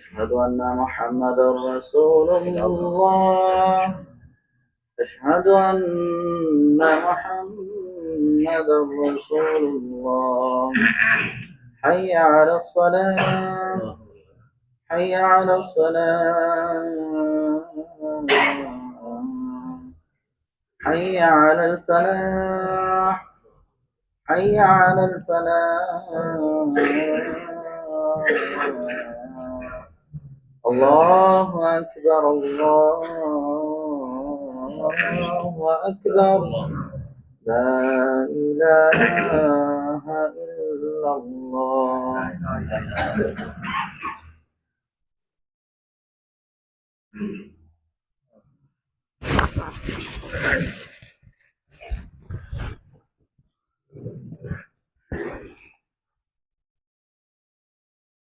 أشهد أن محمدا رسول الله. أشهد أن محمدا رسول الله. حي على الصلاة، حي على الصلاة، حي على الفلاح، حي على الفلاح. الله أكبر، الله أكبر، لا إله إلا الله.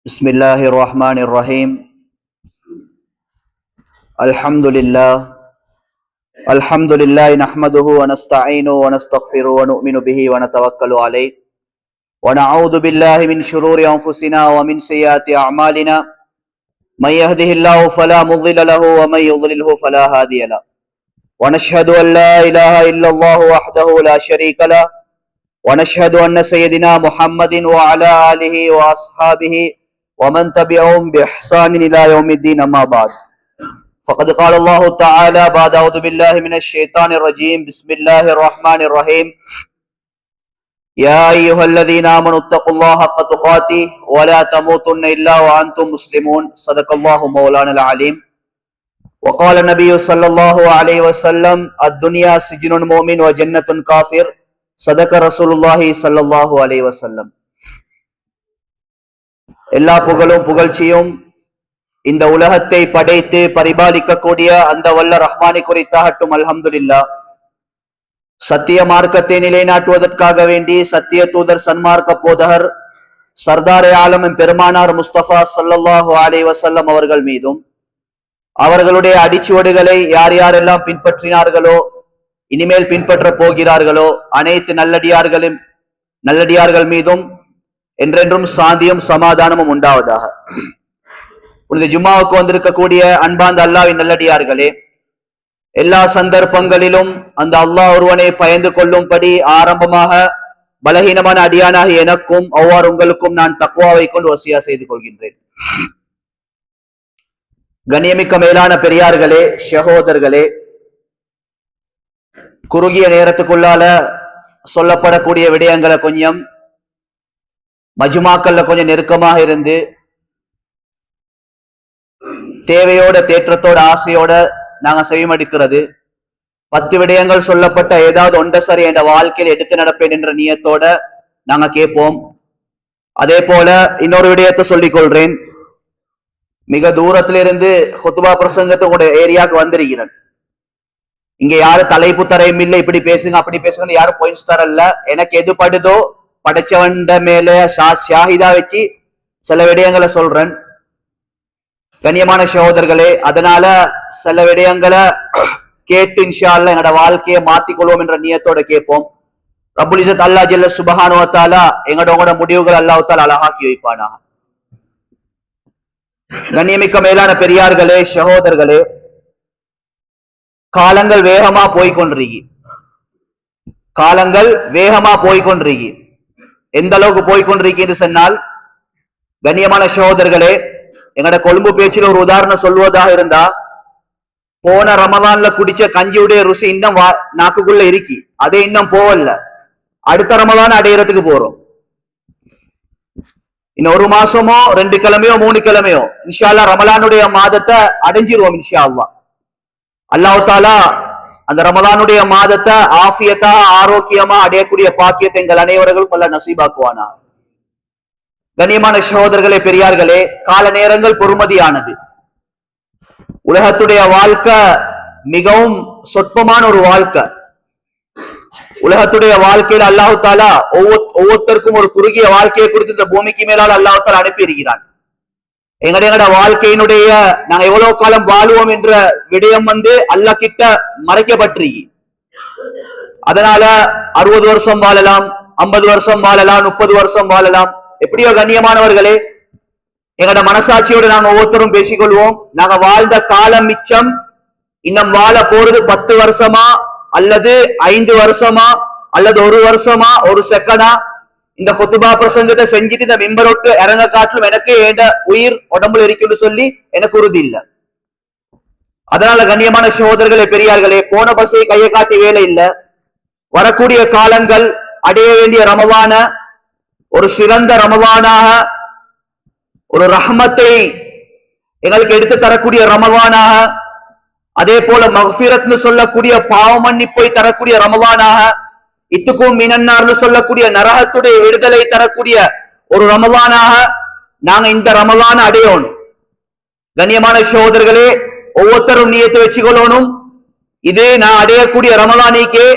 بسم الله الرحمن الرحيم. الحمد لله نحمده ونستعينه ونستغفره ونؤمن به ونتوكل عليه ونعوذ بالله من شرور أنفسنا ومن سيئات أعمالنا. من يهده الله فلا مضل له ومن يضلله فلا هادي له. ونشهد أن لا إله إلا الله وحده لا شريك له، ونشهد أن سيدنا محمد وعلى آله وأصحابه ومن تبعهم بإحسان إلى يوم الدين. أما بعد، فقد قال الله تعالى بعد أعوذ بالله من الشيطان الرجيم. بسم الله الرحمن الرحيم. يا أيها الذين آمنوا اتقوا الله حق تقاته ولا تموتن إلا وأنتم مسلمون. صدق الله مولانا العليم. وقال النبي صلى الله عليه وسلم: الدنيا سجن المؤمن وجنة كافر. صدق رسول الله صلى الله عليه وسلم. எல்லா புகழும் புகழ்ச்சியும் இந்த உலகத்தை படைத்து பரிபாலிக்கக்கூடிய அந்த வல்ல ரஹ்மானை குறித்தாகட்டும். அல்ஹம்துலில்லாஹ். சத்திய மார்க்கத்தை நிலைநாட்டுவதற்காக வேண்டி சத்திய தூதர் சன்மார்க்க போதகர் சர்தாரே ஆலம் பெருமானார் முஸ்தபா ஸல்லல்லாஹு அலைஹி வஸல்லம் அவர்கள் மீதும் அவர்களுடைய அடிச்சுவடுகளை யார் யாரெல்லாம் பின்பற்றினார்களோ இனிமேல் பின்பற்ற போகிறார்களோ அனைத்து நல்லடியார்கள் மீதும் என்றென்றும் சாந்தியும் சமாதானமும் உண்டாவதாக. உனது ஜும்மாவுக்கு வந்திருக்கக்கூடிய அன்பார்ந்த அல்லாஹ்வின் நல்லடியார்களே, எல்லா சந்தர்ப்பங்களிலும் அந்த அல்லாஹ் ஒருவனை பயந்து கொள்ளும்படி ஆரம்பமாக பலகீனமான அடியானாக எனக்கும் அவ்வாறு உங்களுக்கும் நான் தக்வாவை கொண்டு வசியா செய்து கொள்கின்றேன். கண்ணியமிக்க மேலான பெரியார்களே, சகோதரர்களே, குறுகிய நேரத்துக்குள்ளால சொல்லப்படக்கூடிய விடயங்களை கொஞ்சம் மஜ்மாக்கள்ல கொஞ்சம் நெருக்கமாக இருந்து தேவையோட தேற்றத்தோட ஆசையோட நாங்க செவிமடுக்கிறது. 10 விடயங்கள் சொல்லப்பட்ட ஏதாவது ஒன்றை சரி என்ற வாழ்க்கையில் எடுத்து நடப்பேன் என்ற நியத்தோட நாங்க கேட்போம். அதே போல இன்னொரு விடயத்தை சொல்லிக் கொள்றேன். மிக தூரத்திலிருந்து ஹுத்பா பிரசங்கத்தோட ஏரியாவுக்கு வந்திருக்கிறேன். இங்க யாரு தலைப்பு தரையும் இல்லை, இப்படி பேசுங்க அப்படி பேசுங்க யாரும் பாயிண்ட்ஸ் தரல. எனக்கு எது படுதோ படைச்சவண்ட மேல ஷாஹிதா வச்சு சில விடயங்களை சொல்றேன். கண்ணியமான சகோதரர்களே, அதனால சில விடயங்களை கேட்டு இன்ஷா அல்லாஹ் எங்களோட வாழ்க்கையை மாத்திக்கொள்வோம் என்ற நியத்தோட கேட்போம். ரப்புல் இஸ்ஸத் அல்லாஹ் ஜல்ல சுப்ஹானஹு வ தஆலா எங்களோட முடிவுகள் அல்லாஹ் தஆலா அழகாக்கி வைப்பானாக. கண்ணியமிக்க மேலான பெரியார்களே, சகோதரர்களே, காலங்கள் வேகமா போய்கொண்டிருக்கி. எந்த அளவுக்கு போய்கொண்டிருக்கிறது சொன்னால், கண்ணியமான சகோதரர்களே, எங்கட கொழும்பு பேச்சில் ஒரு உதாரணம் சொல்வதாக இருந்தா, போன ரமலான்ல குடிச்ச கஞ்சியுடைய ருசி இன்னும் நாக்குக்குள்ள இருக்கி, அதே இன்னும் போவல்ல. அடுத்த ரமலான் அடையிறதுக்கு போறோம். இன்னும் 1 மாசமோ 2 கிழமையோ 3 கிழமையோ இன்ஷா அல்லாஹ் ரமலானுடைய மாதத்தை அடைஞ்சிருவோம் இன்ஷா அல்லாஹ். அல்லாஹ் தஆலா அந்த ரமலானுடைய மாதத்தை ஆஃபியத்தாக ஆரோக்கியமா அடையக்கூடிய பாக்கியத்தை எங்கள் அனைவர்களும் அல்ல நசீபாக்குவானா. கண்ணியமான சகோதரர்களே, பெரியார்களே, கால நேரங்கள் பொறுமதியானது. உலகத்துடைய வாழ்க்கை மிகவும் சொற்பமான ஒரு வாழ்க்கை. உலகத்துடைய வாழ்க்கையில் அல்லாஹ் தஆலா ஒவ்வொருத்தருக்கும் ஒரு குறுகிய வாழ்க்கையை கொடுத்து இந்த பூமிக்கு மேலால் அல்லாஹ் தஆலா அனுப்பி இருக்கிறான். எங்கட வாழ்க்கையினுடைய நாங்க எவ்வளவு காலம் வாழுவோம் என்ற விடயம் அல்லாஹ் கிட்ட மறைக்கப்பட்டிருக்கு. அதனால 60 வருஷம் வாழலாம், 50 வருஷம் வாழலாம், 30 வருஷம் வாழலாம். எப்படியோ கண்ணியமானவர்களே, எங்கட மனசாட்சியோடு நாங்க ஒவ்வொருத்தரும் பேசிக்கொள்வோம். நாங்க வாழ்ந்த காலம் மிச்சம், இன்னும் வாழ போறது 10 வருஷமா அல்லது 5 வருஷமா அல்லது 1 வருஷமா 1 செகண்டா? இந்த குத்துபா பிரசங்கத்தை செஞ்சுட்டு இந்த மிம்பரோட்டு இறங்க காட்டிலும் எனக்கு ஏண்ட உயிர் உடம்புல இருக்குன்னு சொல்லி எனக்கு உறுதி இல்லை. அதனால கண்ணியமான சகோதரர்களே, பெரியார்களே, போன பஸ்ஸை கையை காட்டி வேலை இல்லை. வரக்கூடிய காலங்கள் அடைய வேண்டிய ரமலான ஒரு சிறந்த ரமலானாக, ஒரு ரஹ்மத்தை எங்களுக்கு எடுத்து தரக்கூடிய ரமலானாக, அதே போல மக்ஃபிரத்னு சொல்லக்கூடிய பாவ மன்னிப்பை தரக்கூடிய ரமலானாக, இத்துக்கும் மினன்னார்னு சொல்லக்கூடிய நரகத்துடைய விடுதலை தரக்கூடிய ஒரு ரமலானாக நாங்க இந்த ரமலான அடையணும். கண்ணியமான சகோதரர்களே, ஒவ்வொருத்தரும் நியத்தை வச்சுக்கொள்ளணும். இது நான் அடையக்கூடிய ரமலானிக்கே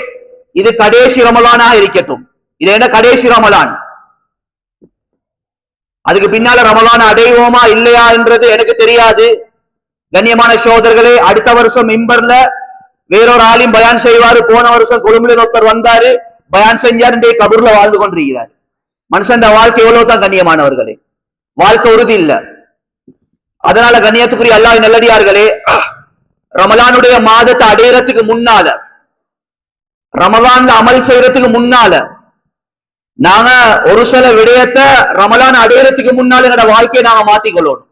இது கடைசி ரமலானாக இருக்கட்டும். இது என்ன கடைசி ரமலான். அதுக்கு பின்னால ரமலான் அடைவோமா இல்லையா என்றது எனக்கு தெரியாது. கண்ணியமான சகோதரர்களே, அடுத்த வருஷம் மிம்பர்ல வேறொரு ஆலிம் பயான் செய்வாரு. போன வருஷம் கொழும்புல ஒருத்தர் வந்தாரு, பயான் செஞ்சார், இன்றைய கபூர்ல வாழ்ந்து கொண்டிருக்கிறார். மனுஷன் வாழ்க்கை எவ்வளவுதான் கண்ணியமானவர்களே, வாழ்க்கை உறுதி இல்ல. அதனால கண்ணியத்துக்குரிய அல்லாஹ்வின் நல்லடியார்களே, ரமலானுடைய மாதத்தை அடையறதுக்கு முன்னால, ரமலான்ல அமல் செய்யறதுக்கு முன்னால நாங்க ஒரு சில விடயத்தை ரமலான் அடையறதுக்கு முன்னால என்னோட வாழ்க்கையை நாங்க மாத்திக்கொள்ளணும்.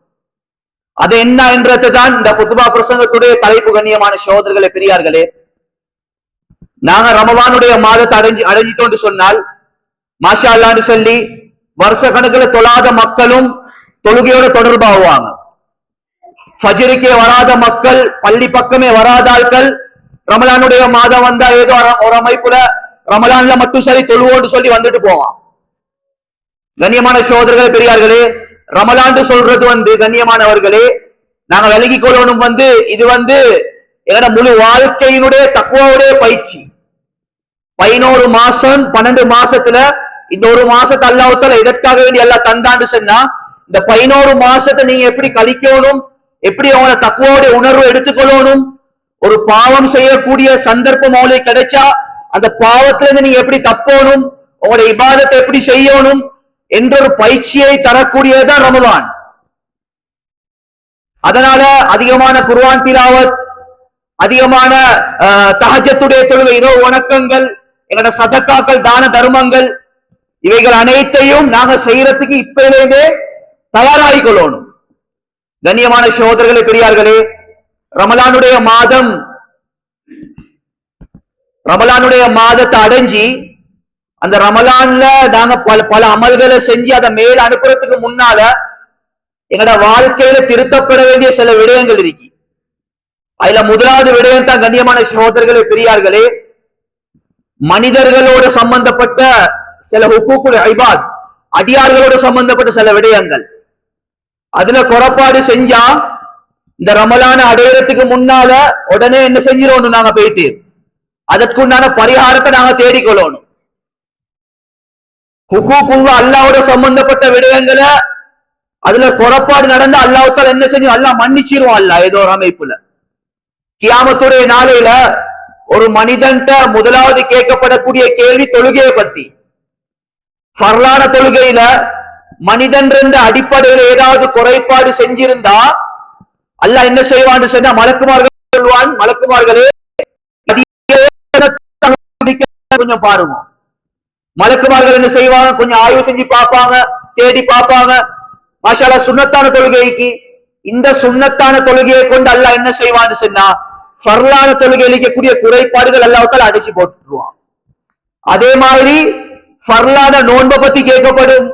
அது என்ன என்றது தான் இந்த குத்பா பிரசங்கத்துடைய தலைப்பு. கண்ணியமான சகோதரர்களே, பெரியார்களே, நாங்க ரமலானுடைய மாதத்தை அடைஞ்சிட்டோம் சொன்னால் மாஷா அல்லான்னு சொல்லி வருஷ கணக்கில் தொழாத மக்களும் தொழுகையோட தொடர்பாகுவாங்க. ஃபஜ்ருக்கே வராத மக்கள், பள்ளி பக்கமே வராத ஆட்கள் ரமலானுடைய மாதம் வந்தா ஏதோ ஒரு அமைப்புல ரமலான்ல மட்டும் சரி தொழுவோன்னு சொல்லி வந்துட்டு போவான். கண்ணியமான சகோதரர்களே, பெரியார்களே, ரமலான் சொல்றது கண்ணியமானவர்களே, நாங்க விலகி கொள்ளணும். இது எங்கட முழு வாழ்க்கையினுடைய தக்குவாவுடைய பயிற்சி. 11 மாசம் 12 மாசத்துல இந்த ஒரு மாசத்தை அல்லாஹ்வுத்தால எதற்காக வேண்டி எல்லாம் தந்தாண்டு சொன்னா, இந்த 11 மாசத்தை நீங்க எப்படி கழிக்கணும், எப்படி அவங்கள தக்குவாவுடைய உணர்வு எடுத்துக்கொள்ளணும், ஒரு பாவம் செய்யக்கூடிய சந்தர்ப்பம் அவங்களுக்கு கிடைச்சா அந்த பாவத்துல இருந்து நீங்க எப்படி தப்போணும், உங்களுடைய இபாதத்தை எப்படி செய்யணும் என்ற ஒரு பயிற்சியை தரக்கூடியதுதான் ரமலான். அதனால அதிகமான குர்ஆன் திலாவத், அதிகமான தஹஜ்ஜுடைய தொழுகை, இரவு வணக்கங்கள், எங்களோட சதக்காக்கள், தான தர்மங்கள், இவைகள் அனைத்தையும் நாங்க செய்யறதுக்கு இப்பயிலேயே தயாராகி கொள்ளணும். கண்ணியமான சகோதரர்களே, பெரியார்களே, ரமலானுடைய மாதத்தை அடைஞ்சி அந்த ரமலான்ல நாங்க பல அமல்களை செஞ்சு அதை மேல அனுப்புறதுக்கு முன்னால எங்களோட வாழ்க்கையில திருத்தப்பட வேண்டிய சில விடயங்கள் இருக்கு. அதுல முதலாவது விடயம் தான் கண்ணியமான சகோதரர்களே, பெரியார்களே, மனிதர்களோடு சம்பந்தப்பட்ட சில ஹுக்கூக்குல் இபாத், அடியார்களோடு சம்பந்தப்பட்ட சில விடயங்கள். அதுல குறைபாடு செஞ்சா இந்த ரமலான அடையறதுக்கு முன்னால உடனே என்ன செஞ்சிடணும், நாங்க போயிட்டு அதற்குண்டான பரிகாரத்தை நாங்க தேடிக்கொள்ளணும். ஹுக்கூக்குள்ள அல்லாஹ்வோட சம்பந்தப்பட்ட விடயங்களை அதுல குறைபாடு நடந்து அல்லாஹ்வுத்தால என்ன செஞ்சு அல்லாஹ் மன்னிச்சிருவான். அல்லாஹ் ஏதோ ஒரு அமைப்புல கியாமத்துடைய நாளையில ஒரு மனிதன்ட்ட முதலாவது கேட்கப்படக்கூடிய கேள்வி தொழுகையை பத்தி. ஃபர்லான தொழுகையில மனிதன் என்ற அடிப்படையில ஏதாவது குறைபாடு செஞ்சிருந்தா அல்லாஹ் என்ன செய்வான்னு சொன்னா மலக்குமார்கள் சொல்வான், மலக்குமார்களே கொஞ்சம் பாருங்க. மலக்குமார்கள் என்ன செய்வாங்க, கொஞ்சம் ஆய்வு செஞ்சு பார்ப்பாங்க, தேடி பார்ப்பாங்க. மாஷா அல்லாஹ் சுன்னத்தான தொழுகைக்கு இந்த சுன்னத்தான தொழுகையை கொண்டு அல்லாஹ் என்ன செய்வான்னு சொன்னா ஃபர்லான தொழுகையில் இருக்கக்கூடிய குறைபாடுகள் அல்லாஹ்வுத்தால அடிச்சு போட்டுருவான். அதே மாதிரி ஃபர்லான நோன்பை பத்தி கேட்கப்படும்.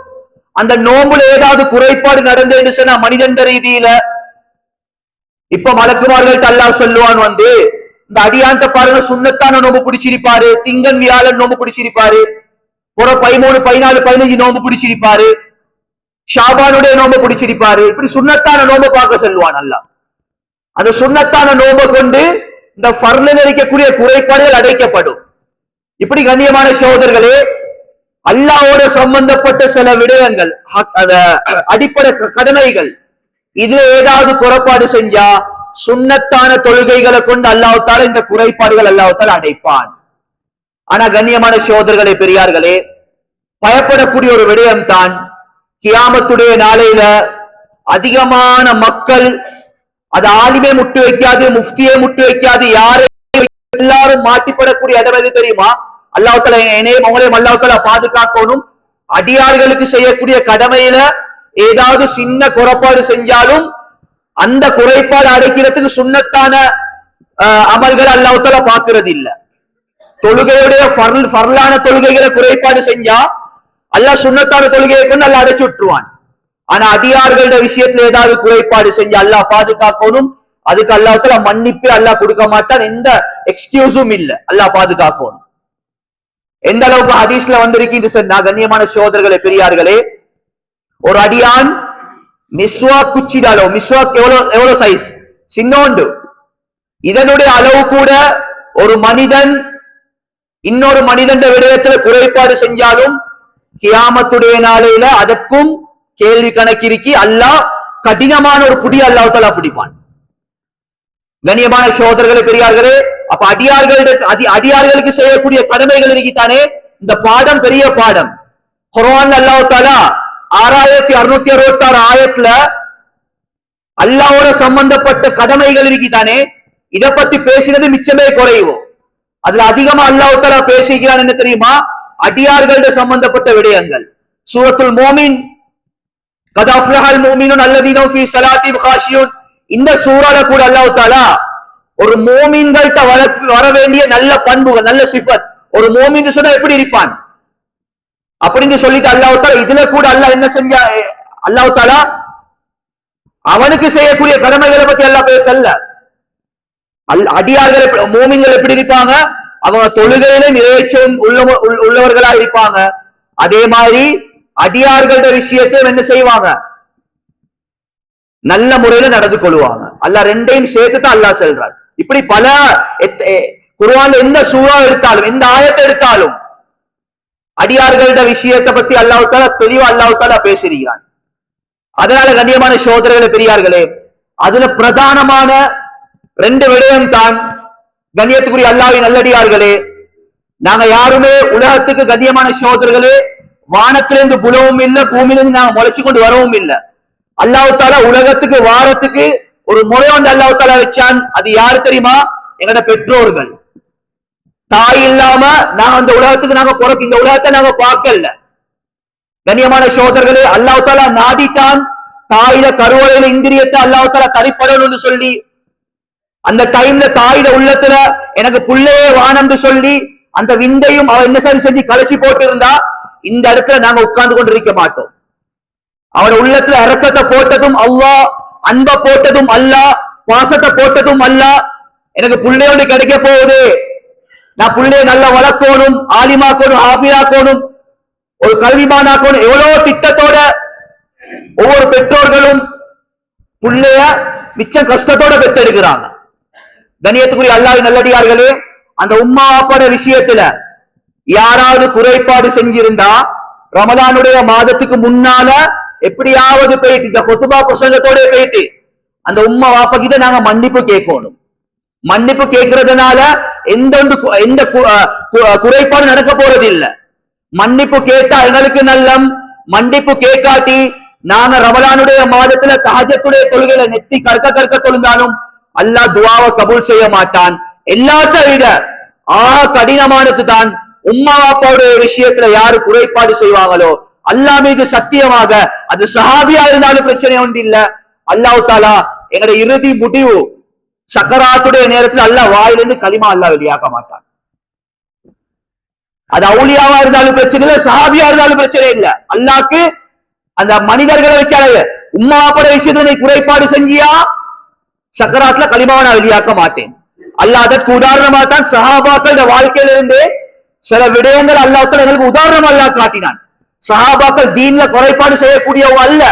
அந்த நோன்புல ஏதாவது குறைபாடு நடந்ததுன்னு சொன்னா மனிதன் ரீதியில இப்ப மலக்குமார்கள்ட்ட அல்லாஹ் சொல்லுவான், இந்த அடியான்ட்ட பாருங்க, சுன்னத்தான நோம்பு பிடிச்சிருப்பாரு, திங்கன் வியாழன் நோம்பு பிடிச்சிருப்பாரு, புற 13 14 15 நோம்பு பிடிச்சிருப்பாரு, ஷாபானுடைய நோம்பு பிடிச்சிருப்பாரு. இப்படி சுன்னத்தான நோம்பு பார்க்க சொல்லுவான் அல்லாஹ். அந்த சுன்னத்தான நோம்பை கொண்டு இந்த ஃபர்லில் இருக்கக்கூடிய குறைபாடுகள் அடைக்கப்படும். இப்படி கண்ணியமான சகோதரர்களே, அல்லாஹ்வோட சம்பந்தப்பட்ட சில விடயங்கள், அடிப்படை கடமைகள், இதுல ஏதாவது குறைபாடு செஞ்சா சுன்னத்தான தொழுகைகளை கொண்டு அல்லாஹ்வுத்தால இந்த குறைபாடுகள் அல்லாஹ்வுத்தால அடைப்பான். ஆனா கண்ணியமான சகோதரர்களே, பெரியார்களே, பயப்படக்கூடிய ஒரு விடயம் தான் கியாமத்துடைய நாளையில அதிகமான மக்கள் அது ஆலிமே முட்டு வைக்காது, முஃப்தியே முட்டு வைக்காது, யாரை எல்லாரும் மாட்டிப்படக்கூடிய இடம் எது தெரியுமா? அல்லாஹ் தஆலா என்னையும் உங்களையும் அல்லாஹ் தஆலா பாதுகாக்கணும். அடியார்களுக்கு செய்யக்கூடிய கடமையில ஏதாவது சின்ன குறைபாடு செஞ்சாலும் அந்த குறைபாடு அடைக்கிறதுக்கு சுன்னத்தான அமல்கள் அல்லாஹ் தஆலா பார்க்கிறது இல்ல. தொழுகையுடைய ஃபர்லான தொழுகைகளை குறைபாடு செஞ்சா அல்லாஹ் சுன்னத்தான தொழுகையை கொண்டு அல்லாஹ் அடைச்சு விட்டுருவான். ஆனா அடியார்களோட விஷயத்துல ஏதாவது குறைபாடு செஞ்சு அல்லாஹ் பாதுகாக்கணும். அதுக்கு அல்லாஹ் தஆலா மன்னிப்பு அல்லாஹ் கொடுக்க மாட்டான். எந்த எக்ஸ்கியூஸும் இல்ல. அல்லாஹ் பாதுகாக்கணும். எந்த அளவுக்கு ஹதீஸ்ல வந்திருக்கின்ற சொன்னா, கண்ணியமான சகோதரர்களே பெரியார்களே, ஒரு அடியான் மிஸ்வாக் குச்சிடாலோ, மிஸ்வாக் எவ்வளவு சைஸ், சின்னோண்டு, இதனுடைய அளவு கூட ஒரு மனிதன் இன்னொரு மனிதன் விடயத்துல குறைபாடு செஞ்சாலும் கியாமத்துடைய நாளையில அதற்கும் கேள்வி கணக்கிருக்கி அல்லாஹ் கடினமான ஒரு புடி அல்லாஹ் தஆலா பிடிப்பான். கண்ணியமான சகோதரர்களே பெரியார்களே, அப்ப அடியார்களுக்கு செய்யக்கூடிய கடமைகள் இருக்கித்தானே, இந்த பாடம் பெரிய பாடம். குர்ஆன்ல அல்லாஹ் தஆலா 6666 ஆயத்துல அல்லாஹ்வோட சம்பந்தப்பட்ட கடமைகள் இருக்கித்தானே, இத பத்தி பேசினது மிச்சமே குறைவு. அதுல அதிகமா அல்லாஹ் தஆலா பேசிக்கிறான் என்ன தெரியுமா? அடியார்களோட சம்பந்தப்பட்ட விடயங்கள். சூரத்துல் மோமின், கத் அஃப்லஹல் முஃமினூன் அல்லதீன ஃபீ ஸலாத்திஹிம் காஷியூன், இந்த சூறால கூட அல்லாஹ் தஆலா ஒரு மோமின்கள்ட்ட வர வேண்டிய நல்ல பண்புகள், நல்ல சிஃபத், ஒரு மோமின் சொன்னா எப்படி இருப்பான் அப்படின்னு சொல்லிட்டு அல்லாஹ் தஆலா இதுல கூட அல்லாஹ் என்ன செஞ்சா, அல்லாஹ் தஆலா அவனுக்கு செய்யக்கூடிய கடமைகளை பத்தி அல்லாஹ் பேசல. அடியார்கள் மோமின்கள் எப்படி இருப்பாங்க? அவங்க தொழுகையில நிறைவேற்றம் உள்ளவர்களா இருப்பாங்க. அதே மாதிரி அடியார்களோட விஷயத்தை என்ன செய்வாங்க? நல்ல முறையில நடந்து கொள்வாங்க. அல்லாஹ் ரெண்டையும் சேர்த்து தான் அல்லாஹ் சொல்றார். இப்படி பல குர்ஆன்ல எந்த சூரா எடுத்தாலும், எந்த ஆயத்தை எடுத்தாலும் அடியார்களோட விஷயத்தை பத்தி அல்லாஹ் தஆலா தெளிவா அல்லாஹ் தஆலா பேசியிருக்கிறான். அதனால கண்ணியமான சகோதரர்களே பெரியார்களே, அதுல பிரதானமான ரெண்டு விடயம் தான் கண்ணியத்துக்குரிய அல்லாஹ்வின் நல்லடியார்களே. நாங்க யாருமே உலகத்துக்கு கண்ணியமான சகோதரர்களே வானத்திலிருந்து புலவும் இல்லை, பூமியிலிருந்து நாங்க முளைச்சு கொண்டு வரவும் இல்லை. அல்லாஹ் தஆலா உலகத்துக்கு வாரத்துக்கு ஒரு முறை ஒன்று அல்லாஹ் தஆலா வச்சான். அது யாரு தெரியுமா? எங்கட பெற்றோர்கள். தாய் இல்லாம நாங்க அந்த உலகத்துக்கு நாங்க பிறக்க, இந்த உலகத்தை நாங்க பார்க்கல. கண்ணியமான சகோதரர்களே, அல்லாஹ் தஆலா நாடிட்டான் தாயில கருவறையில இந்திரியத்தை அல்லாஹ் தஆலா தரிப்படணும்னு சொல்லி, அந்த டைம்ல தாயிட உள்ளத்துல எனக்கு புள்ளையே வானம்னு சொல்லி அந்த விந்தையும் அவன் என்ன சரி செஞ்சு கலசி போட்டு இருந்தா இந்த இடத்துல நாங்க உட்கார்ந்து கொண்டிருக்க மாட்டோம். அவனோட உள்ளத்துல இரக்கத்தை போட்டதும் அல்லாஹ், அன்பை போட்டதும் அல்லாஹ், பாசத்தை போட்டதும் அல்லாஹ். எனக்கு புள்ளையோடு கிடைக்க போகுது, நான் புள்ளைய நல்லா வளர்க்கணும், ஆலிமாக்கணும், ஆஃபியாக்கணும், ஒரு கல்விமானாக்கணும், எவ்வளவு திட்டத்தோட ஒவ்வொரு பெற்றோர்களும் புள்ளைய மிச்சம் கஷ்டத்தோட பெற்றெடுக்கிறாங்க. கண்ணியத்துக்குரிய அல்லாஹ்வின் நல்லடியார்களே, அந்த உம்மா வாப்பாட விஷயத்துல யாராவது குறைபாடு செஞ்சிருந்தா ரமலானுடைய மாதத்துக்கு முன்னால எப்படியாவது போயிட்டு இந்த ஹுத்பா பிரசங்கத்தோட போயிட்டு அந்த உம்மா வாப்பா கிட்ட நாங்க மன்னிப்பு கேட்கணும். மன்னிப்பு கேட்கறதுனால எந்த குறைபாடு நடக்க போறது இல்ல. மன்னிப்பு கேட்டா எங்களுக்கு நல்லம். மன்னிப்பு கேட்காட்டி நாங்க ரமலானுடைய மாதத்துல தஹஜ்ஜுடைய தொழுகையில நெத்தி கற்க தொழுந்தாலும் அல்லாஹ் துஆவை கபூல் செய்ய மாட்டான். எல்லாத்த விட கடினமானது தான் உம்மா வாப்பாவுடைய விஷயத்துல யாரு குறைபாடு செய்வாங்களோ அல்லாஹ் மீது சத்தியமாக, அது சஹாபியா இருந்தாலும் பிரச்சனை ஒன்று இல்ல, அல்லாஹ் தஆலா எங்களுடைய இறுதி முடிவு சக்கராத்துடைய நேரத்தில் அல்லாஹ் வாயிலிருந்து களிமா அல்லாஹ் வெளியாக்க மாட்டான். அது அவுலியாவா இருந்தாலும் பிரச்சனை இல்லை, சஹாபியா இருந்தாலும் பிரச்சனை இல்லை. அல்லாஹ்க்கு அந்த மனிதர்களை வச்சாலே உம்மா வாப்பாட விஷயத்துல நீ குறைபாடு செஞ்சியா சக்கராத்துல களிமாவை நான் வெளியாக்க மாட்டேன். அல்லாஹ் அதற்கு உதாரணமா தான் சஹாபாக்களோட வாழ்க்கையிலிருந்து சில விடயங்கள் அல்லாஹ் தஆலா எங்களுக்கு உதாரணம் அல்லாஹ் காட்டினான். சஹாபாக்கள் தீன்ல குறைபாடு செய்யக்கூடியவங்க அல்ல.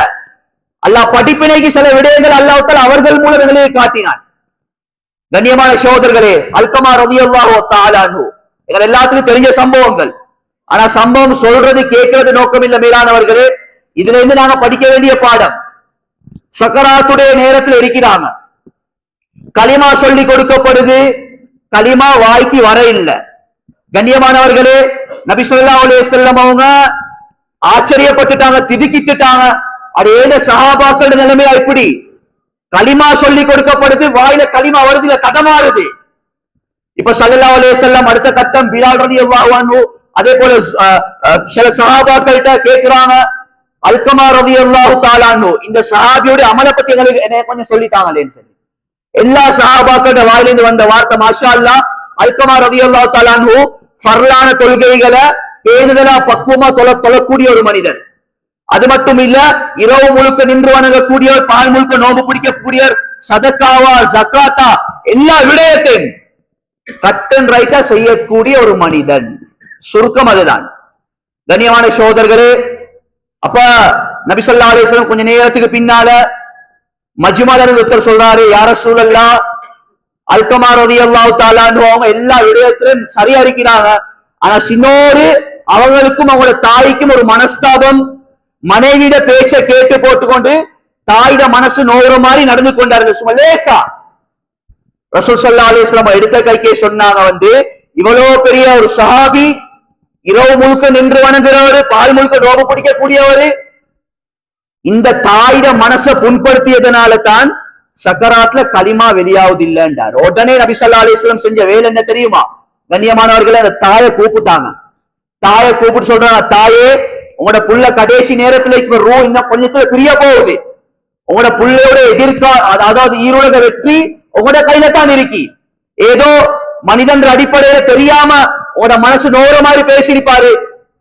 அல்லாஹ் படிப்பினைக்கு சில விடயங்கள் அல்லாஹ் தஆலா அவர்கள் மூலம் எங்களுக்கு காட்டினான். கண்ணியமான சகோதரர்களே, அல்கமா ரலியல்லாஹு தஆலா அன்ஹு எங்க எல்லாத்துக்கும் தெரிஞ்ச சம்பவங்கள். ஆனா சம்பவம் சொல்றது கேட்கறது நோக்கம் இல்ல மேலானவர்களே. இதுல இருந்து நாங்க படிக்க வேண்டிய பாடம், சக்கராத்துடைய நேரத்தில் இருக்கிறாங்க, களிமா சொல்லி கொடுக்கப்படுது, களிமா வாய்க்கு வர இல்லை. கண்ணியமானவர்களே, நபி ஸல்லல்லாஹு அலைஹி வஸல்லம் அவங்க ஆச்சரியப்பட்டுட்டாங்க, திடுக்கிட்டுட்டாங்க. அது ஏத சஹாபாக்கள் நிலைமையா இப்படி களிமா சொல்லி கொடுக்கப்படுது, வாயில களிமா வருது, இல்ல கதை மாறுது. இப்ப ஸல்லல்லாஹு அலைஹி வஸல்லம் அடுத்த கட்டம் பிலால் ரலியல்லாஹு அன்ஹு, அதே போல சில சஹாபாக்கள்கிட்ட கேட்கிறாங்க, அல்கமா ரலியல்லாஹு தஆலா அன்ஹு இந்த சஹாபியோட அமல பத்தி எங்களுக்கு என்ன கொஞ்சம் சொல்லித்தாங்களேன்னு சொல்லி எல்லா சஹாபாக்களோட வாயிலிருந்து வந்த வார்த்தை மாஷா அல்லாஹ், அல்கமா ரலியல்லாஹு தஆலா அன்ஹு ஃபர்லான தொழுகைகளை பேணுதலா பக்குவமா தொழக்கூடிய ஒரு மனிதர். அது மட்டும் இல்ல, இரவு முழுக்க நின்று வணங்கக்கூடியவர், பால் முழுக்க நோம்பு பிடிக்கக்கூடியவர், சதக்காவா ஜக்காத்தா எல்லா விடயத்தையும் கட் அண்ட் ரைட்டா செய்யக்கூடிய ஒரு மனிதன். சுருக்கம் அதுதான். கண்ணியமான சகோதரர்களே, அப்ப நபி ஸல்லல்லாஹு அலைஹி வஸல்லம் கொஞ்ச நேரத்துக்கு பின்னால மஜ்மால ஒருத்தர் சொல்றாரு, யா ரசூலல்லாஹ், அல்கமா ரலியல்லாஹு தஆலா அன்ஹு அவங்க எல்லா விடயத்திலும் சரியா இருக்கிறாங்க, ஆனா சின்னோரு அவங்களுக்கும் அவங்களோட தாய்க்கும் ஒரு மனஸ்தாபம், மனைவிட பேச்சை கேட்டு போட்டுக்கொண்டு தாயிட மனசு நோகிற மாதிரி நடந்து கொண்டார்கள். சும்மா லேசா ரசூல் ஸல்லல்லாஹு அலைஹி வஸல்லம் எடுத்த கைக்கே சொன்னாங்க, இவ்வளவு பெரிய ஒரு சஹாபி, இரவு முழுக்க நின்று வணங்குறவரு, பால் முழுக்க நோம்பு பிடிக்கக்கூடியவரு, இந்த தாயிட மனசை புண்படுத்தியதனால தான் சக்கராத்ல களிமா வெளியாவது இல்லைன்றார். உடனே நபி ஸல்லல்லாஹு அலைஹி வஸல்லம் செஞ்ச வேலை என்ன தெரியுமா? கண்ணியமானவர்களை, அந்த தாயை கூப்பிட்டாங்க. தாயை கூப்பிட்டு சொல்றாங்க, தாயே, உங்களோட புள்ள கடைசி நேரத்துல இப்ப ரூ இன்னும் கொஞ்சத்துல பிரிய போகுது. உங்களோட புள்ளையோட அதாவது ஈருலக வெற்றி உங்களோட கையில தான் இருக்கி. ஏதோ மனிதன் அடிப்படையில தெரியாம உங்களோட மனசு நோற மாதிரி பேசியிருப்பாரு.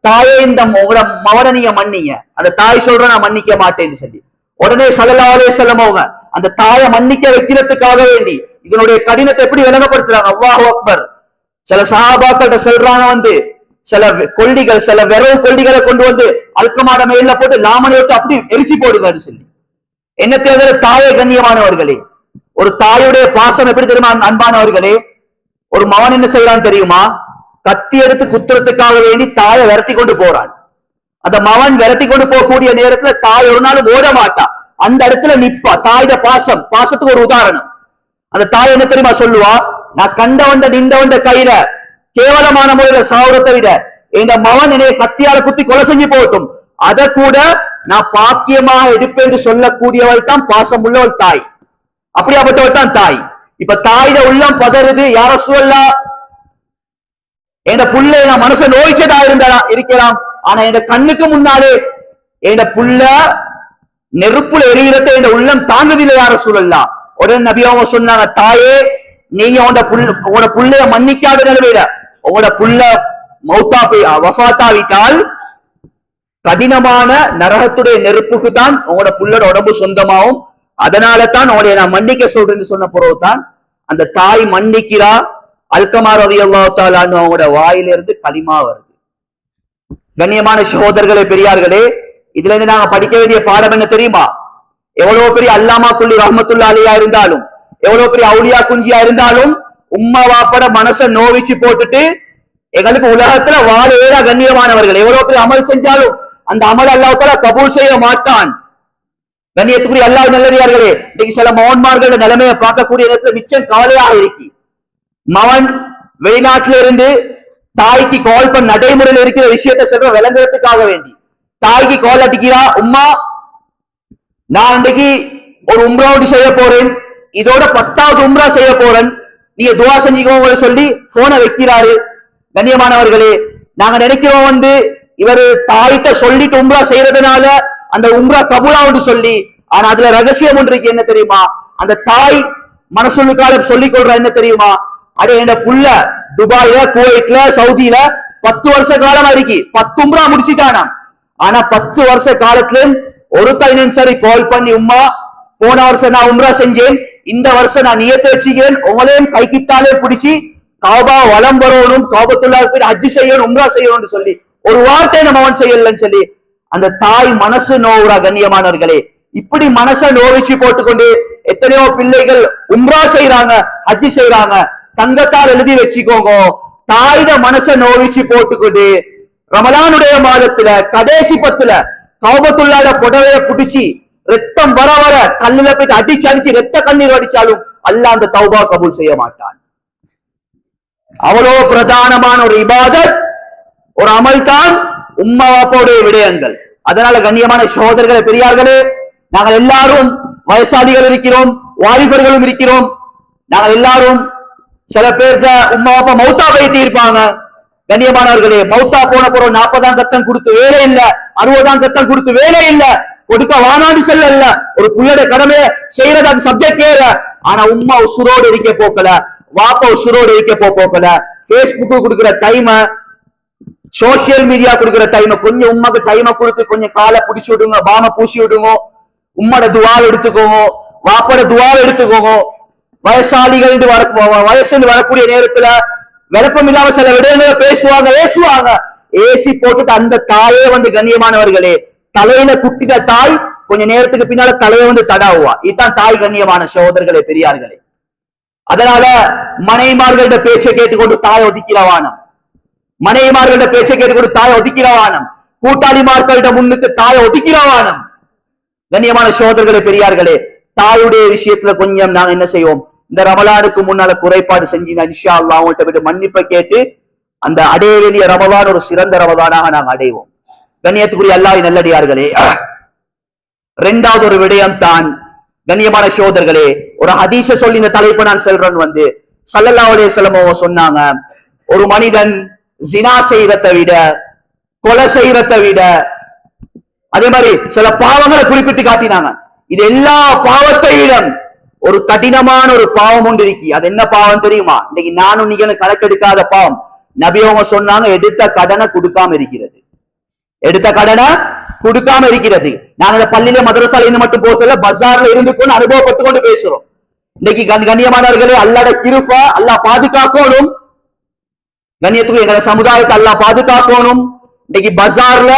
தாயே, இந்த உங்களோட மவனை நீங்க மன்னிங்க. அந்த தாய் சொல்ற, நான் மன்னிக்க மாட்டேன்னு சொல்லி உடனே ஸல்லல்லாஹு அலைஹி வஸல்லம் அவங்க அந்த தாயை மன்னிக்க வைக்கிறதுக்காக வேண்டி இதனுடைய கடினத்தை எப்படி விளங்கப்படுத்துறாங்க? அல்லாஹு அக்பர். சில சஹாபாக்கள்கிட்ட சொல்றாங்க, சில கொல்லிகள், சில விரவு கொல்லிகளை கொண்டு வந்து அல்கமாட மேல போட்டு லாமனை விட்டு அப்படி எரிச்சு போடுங்கன்னு சொல்லி என்ன தேவை? தாயை கண்ணியமானவர்களே, ஒரு தாயுடைய பாசம் எப்படி தெரியுமா அன்பானவர்களே? ஒரு மகன் என்ன செய்யறான்னு தெரியுமா? கத்தி எடுத்து குத்துறதுக்காக வேண்டி தாயை விரட்டி கொண்டு போறான். அந்த மகன் விரட்டி கொண்டு போகக்கூடிய நேரத்துல தாய் ஒரு நாள் ஓட மாட்டா, அந்த இடத்துல நிப்பா. தாயோட பாசத்துக்கு ஒரு உதாரணம். அந்த தாய் என்ன தெரியுமா சொல்லுவா? நான் கண்டவண்ட நின்றவண்ட கையில கேவலமான முறையில சாவுறத்தை விட இந்த மகன் என்னைய கத்தியால குத்தி கொலை செஞ்சு போகட்டும், அதை கூட நான் பாக்கியமாக எடுப்பேன் என்று சொல்லக்கூடியவள் தான் பாசம் உள்ளவள் தாய். அப்படியாப்பட்டவள் தான் தாய். இப்ப தாயிட உள்ளம் பதறுது, யா ரசூலல்லாஹ், என் புள்ள நான் மனசை நோய்ச்சதா இருக்கலாம், ஆனா என் கண்ணுக்கு முன்னாலே என் புள்ள நெருப்புல எரியறதை என் உள்ளம் தாங்குதில்லை யா ரசூலல்லாஹ். உடனே நபி அவங்க சொன்னாங்க, தாயே, நீங்க உங்களோட புள்ளைய மன்னிக்காத நிலைமையில உங்களோட புள்ள வஃபாத்தாவிட்டால் கடினமான நரகத்துடைய நெருப்புக்கு தான் உங்களோட புள்ளோட உடம்பு சொந்தமாகும். அதனால தான் உங்களுடைய நான் மன்னிக்க சொல்றேன்னு சொன்ன பிறகுதான் அந்த தாய் மன்னிக்கிறா. அல்கமா ரலியல்லாஹு தஆலா அன்ஹு அவங்களோட வாயிலிருந்து களிமா வருது. கண்ணியமான சகோதரர்களே, பெரியார்களே, இதுல இருந்து நாங்க படிக்க வேண்டிய பாடம் என்ன தெரியுமா? எவ்வளவு பெரிய அல்லாமா குல்லி ரஹ்மத்துல்லாஹி அலைஹி இருந்தாலும், எவ்வளவு பெரிய அவுலியா குஞ்சியா இருந்தாலும், உம்மா வாப்பட மனசை நோவிச்சு போட்டுட்டு எங்களுக்கு உலகத்துல வாழ ஏறா. கண்ணியமானவர்கள், எவ்வளவு பெரிய அமல் செஞ்சாலும் அந்த அமல் அல்லாஹ் தஆலா கபூல் செய்ய மாட்டான். கண்ணியத்துக்குரிய அல்லாஹ் நல்லடியார்களே, இன்னைக்கு சில மகன்மார்களோட நிலைமையை பார்க்கக்கூடிய நேரத்துல மிச்சம் கவலையாக இருக்கு. மகன் வெளிநாட்டில இருந்து தாய்க்கு கால் பண்ண நடைமுறையில் இருக்கிற விஷயத்தை சொல்ற விளங்குறதுக்காக வேண்டி தாய்க்கு கால் அடிக்கிறா, உம்மா நான் இன்னைக்கு ஒரு உம்ராவுடி செய்ய போறேன், இதோட 10வது உம்ரா செய்ய போறேன், நீங்க துவா செஞ்சுக்கோங்க சொல்லி போனை வைக்கிறாரு. கண்ணியமானவர்களே, நாங்க நினைக்கிறோம் இவர் தாய்கிட்ட சொல்லிட்டு உம்ரா செய்யறதுனால அந்த உம்ரா கபூலாவுன்னு சொல்லி, ஆனா அதுல ரகசியம் ஒன்று இருக்கு. என்ன தெரியுமா? அந்த தாய் மனசுக்கால சொல்லிக் கொள்ற என்ன தெரியுமா? அடே, என் புள்ள துபாயில, குவைட்ல, சவுதியில 10 வருஷ காலமா இருக்கு, 10 உம்ரா முடிச்சுட்டானா. ஆனா 10 வருஷ காலத்துல ஒரு தைனன் சரி கால் பண்ணி, உம்மா போன வருஷம் நான் உம்ரா செஞ்சேன், இந்த வருஷம் நான் நியத்தை வச்சுக்கிறேன், உங்களையும் கை கிட்டாலே பிடிச்சி காபா வலம் வரணும், காபத்துல்லாஹ் போய் ஹஜ் செய்யணும், உம்ரா செய்யணும்னு சொல்லி ஒரு வார்த்தை நம்ம அவன் செய்யலன்னு சொல்லி அந்த தாய் மனசு நோவுறா. கண்ணியமானவர்களே, இப்படி மனசை நோவிச்சு போட்டுக்கொண்டு எத்தனையோ பிள்ளைகள் உம்ரா செய்யறாங்க, ஹஜ் செய்யறாங்க. தங்கத்தால் எழுதி வச்சுக்கோங்க, தாயிட மனசை நோவிச்சு போட்டுக்கொண்டு ரமலானுடைய மாதத்துல கடைசி 10ல காபத்துல்லாஹ் புடவைய புடிச்சு ரத்தம் வர வர கல்லுல போயிட்டு அடிச்சு ரத்த கண்ணீர் அடிச்சாலும் அல்லாஹ் அந்த தௌபா கபூல் செய்ய மாட்டான். அவ்வளவு பிரதானமான ஒரு இபாதத், ஒரு அமல் தான் உம்மா வாப்பாவுடைய விடயங்கள். அதனால கண்ணியமான சகோதரர்களே பெரியார்களே, நாங்கள் எல்லாரும் வயசாளிகள் இருக்கிறோம், வாலிபர்களும் இருக்கிறோம். நாங்கள் எல்லாரும் சில பேர்த்த உம்மா அப்பா மௌத்தா போயிட்டு இருப்பாங்க. கண்ணியமானவர்களே, மௌத்தா போன பிறகு 40ஆம் கத்தம் கொடுத்து வேலை இல்ல, 60ஆம் கத்தம் கொடுத்து வேலை இல்ல, கொடுக்க வானாடி செல்ல இல்ல, ஒரு புள்ளையோட கடமையை செய்யறது அது சப்ஜெக்ட் வேற. ஆனா உம்மா உசுரோடு இருக்க போக்கல, வாப்பா உசுரோடு இருக்க போக்கல. பேஸ்புக்கு கொடுக்கிற டைம், சோசியல் மீடியா கொடுக்கிற டைம், கொஞ்சம் உமாக்கு டைமை கொடுத்து கொஞ்சம் காலை பிடிச்சு விடுங்க, பாம பூசி விடுங்க, உம்மோட துவாவை எடுத்துக்கோங்க, வாப்போட துவாவை எடுத்துக்கோங்க. வயசாளிகள் வயசுல வரக்கூடிய நேரத்துல விளப்பம் இல்லாம சில விடயங்களை பேசுவாங்க, ஏசுவாங்க. ஏசி போட்டுட்டு அந்த தாயே வந்து கண்ணியமானவர்களே, தலையில குட்டின தாய் கொஞ்ச நேரத்துக்கு பின்னால தலையை வந்து தடாவுவா. இதுதான் தாய். கண்ணியமான சகோதரர்களே பெரியார்களே, அதனால மனைமார்கள பேச்சை கேட்டுக்கொண்டு தாயை ஒதுக்கிறவானம், மனைமார்கள பேச்சை கேட்டுக்கொண்டு தாயை ஒதுக்கிறவானம், கூட்டாளிமார்கள்ட முன்னுக்கு தாயை ஒதுக்கிறவானம். கண்ணியமான சகோதரர்களே பெரியார்களே, தாயுடைய விஷயத்துல கொஞ்சம் நாங்க என்ன செய்வோம், இந்த ரமலானுக்கு முன்னால குறைபாடு செஞ்சீங்க, இன்ஷா அல்லாஹ் அவங்கள்ட்ட போயிட்டு மன்னிப்பை கேட்டு அந்த அடைய வேண்டிய ரமலான் ஒரு சிறந்த ரமலானாக நாங்க அடைவோம். கண்ணியத்துக்குரிய அல்லாஹ் நல்லடியார்களே, இரண்டாவது ஒரு விடயம் தான் கண்ணியமான சகோதரர்களே, ஒரு ஹதீஸ சொல்லி இந்த தலைப்பு நான் சொல்றேன். வந்து ஸல்லல்லாஹு அலைஹி வஸல்லம் சொன்னாங்க, ஒரு மனிதன் ஜினா செய்யறதை விட, கொலை செய்யறதை விட, அதே மாதிரி சில பாவங்களை குறிப்பிட்டு காட்டினாங்க. இது எல்லா பாவத்தை விட ஒரு கடினமான ஒரு பாவம் ஒன்று இருக்கு. அது என்ன பாவம் தெரியுமா? இன்னைக்கு நானும் நீங்க கணக்கெடுக்காத பாவம். நபி அவங்க சொன்னாங்க, எடுத்த கடனை கொடுக்காம இருக்கிறது. எடுத்த கடனை கொடுக்காம இருக்கிறது. நாங்க இந்த பள்ளியில மதரசால இருந்து மட்டும் போசல, பஜார்ல இருந்து கொண்டு அனுபவப்பட்டு கொண்டு பேசுறோம். இன்னைக்கு கண்ணியமானவர்களே, அல்லாட கிருபா, அல்லாஹ் பாதுகாக்கணும். கண்ணியத்துக்கு எங்க சமுதாயத்தை அல்லாஹ் பாதுகாக்கணும். இன்னைக்கு பஜார்ல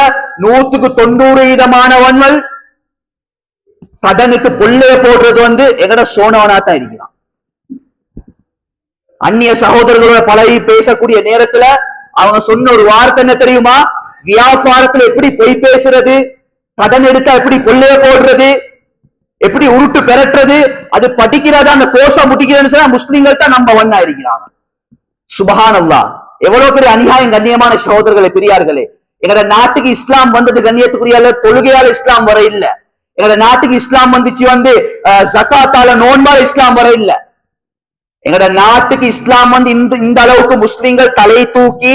100% கடனுக்கு புள்ளைய போடுறது வந்து எங்கட சோனவனா தான் இருக்கிறான். அந்நிய சகோதரர்களோட பழகி பேசக்கூடிய நேரத்துல அவங்க சொன்ன ஒரு வார்த்தை என்ன தெரியுமா? வியாபாரத்துல எப்படி பொய் பேசுறது, கடன் எடுத்தா எப்படி புள்ளைய போடுறது, எப்படி உருட்டு பெறட்டுறது, அது படிக்கிறதா அந்த கோஷம் முடிக்கிறதுன்னு சொன்னா முஸ்லிம்கள் தான் நம்ப ஒன்னா இருக்கிறாங்க. சுபஹானல்லாஹ், எவ்வளவு பெரிய அநியாயம். கண்ணியமான சகோதரர்களே பெரியார்களே, எங்கட நாட்டுக்கு இஸ்லாம் வந்தது கண்ணியத்துக்குரிய தொழுகையால இஸ்லாம் வர இல்ல. எங்கட நாட்டுக்கு இஸ்லாம் வந்துச்சு வந்து ஜகாத்தால நோன்பால இஸ்லாம் வர இல்ல. எங்கட நாட்டுக்கு இஸ்லாம் வந்து இந்த அளவுக்கு முஸ்லிம்கள் தலை தூக்கி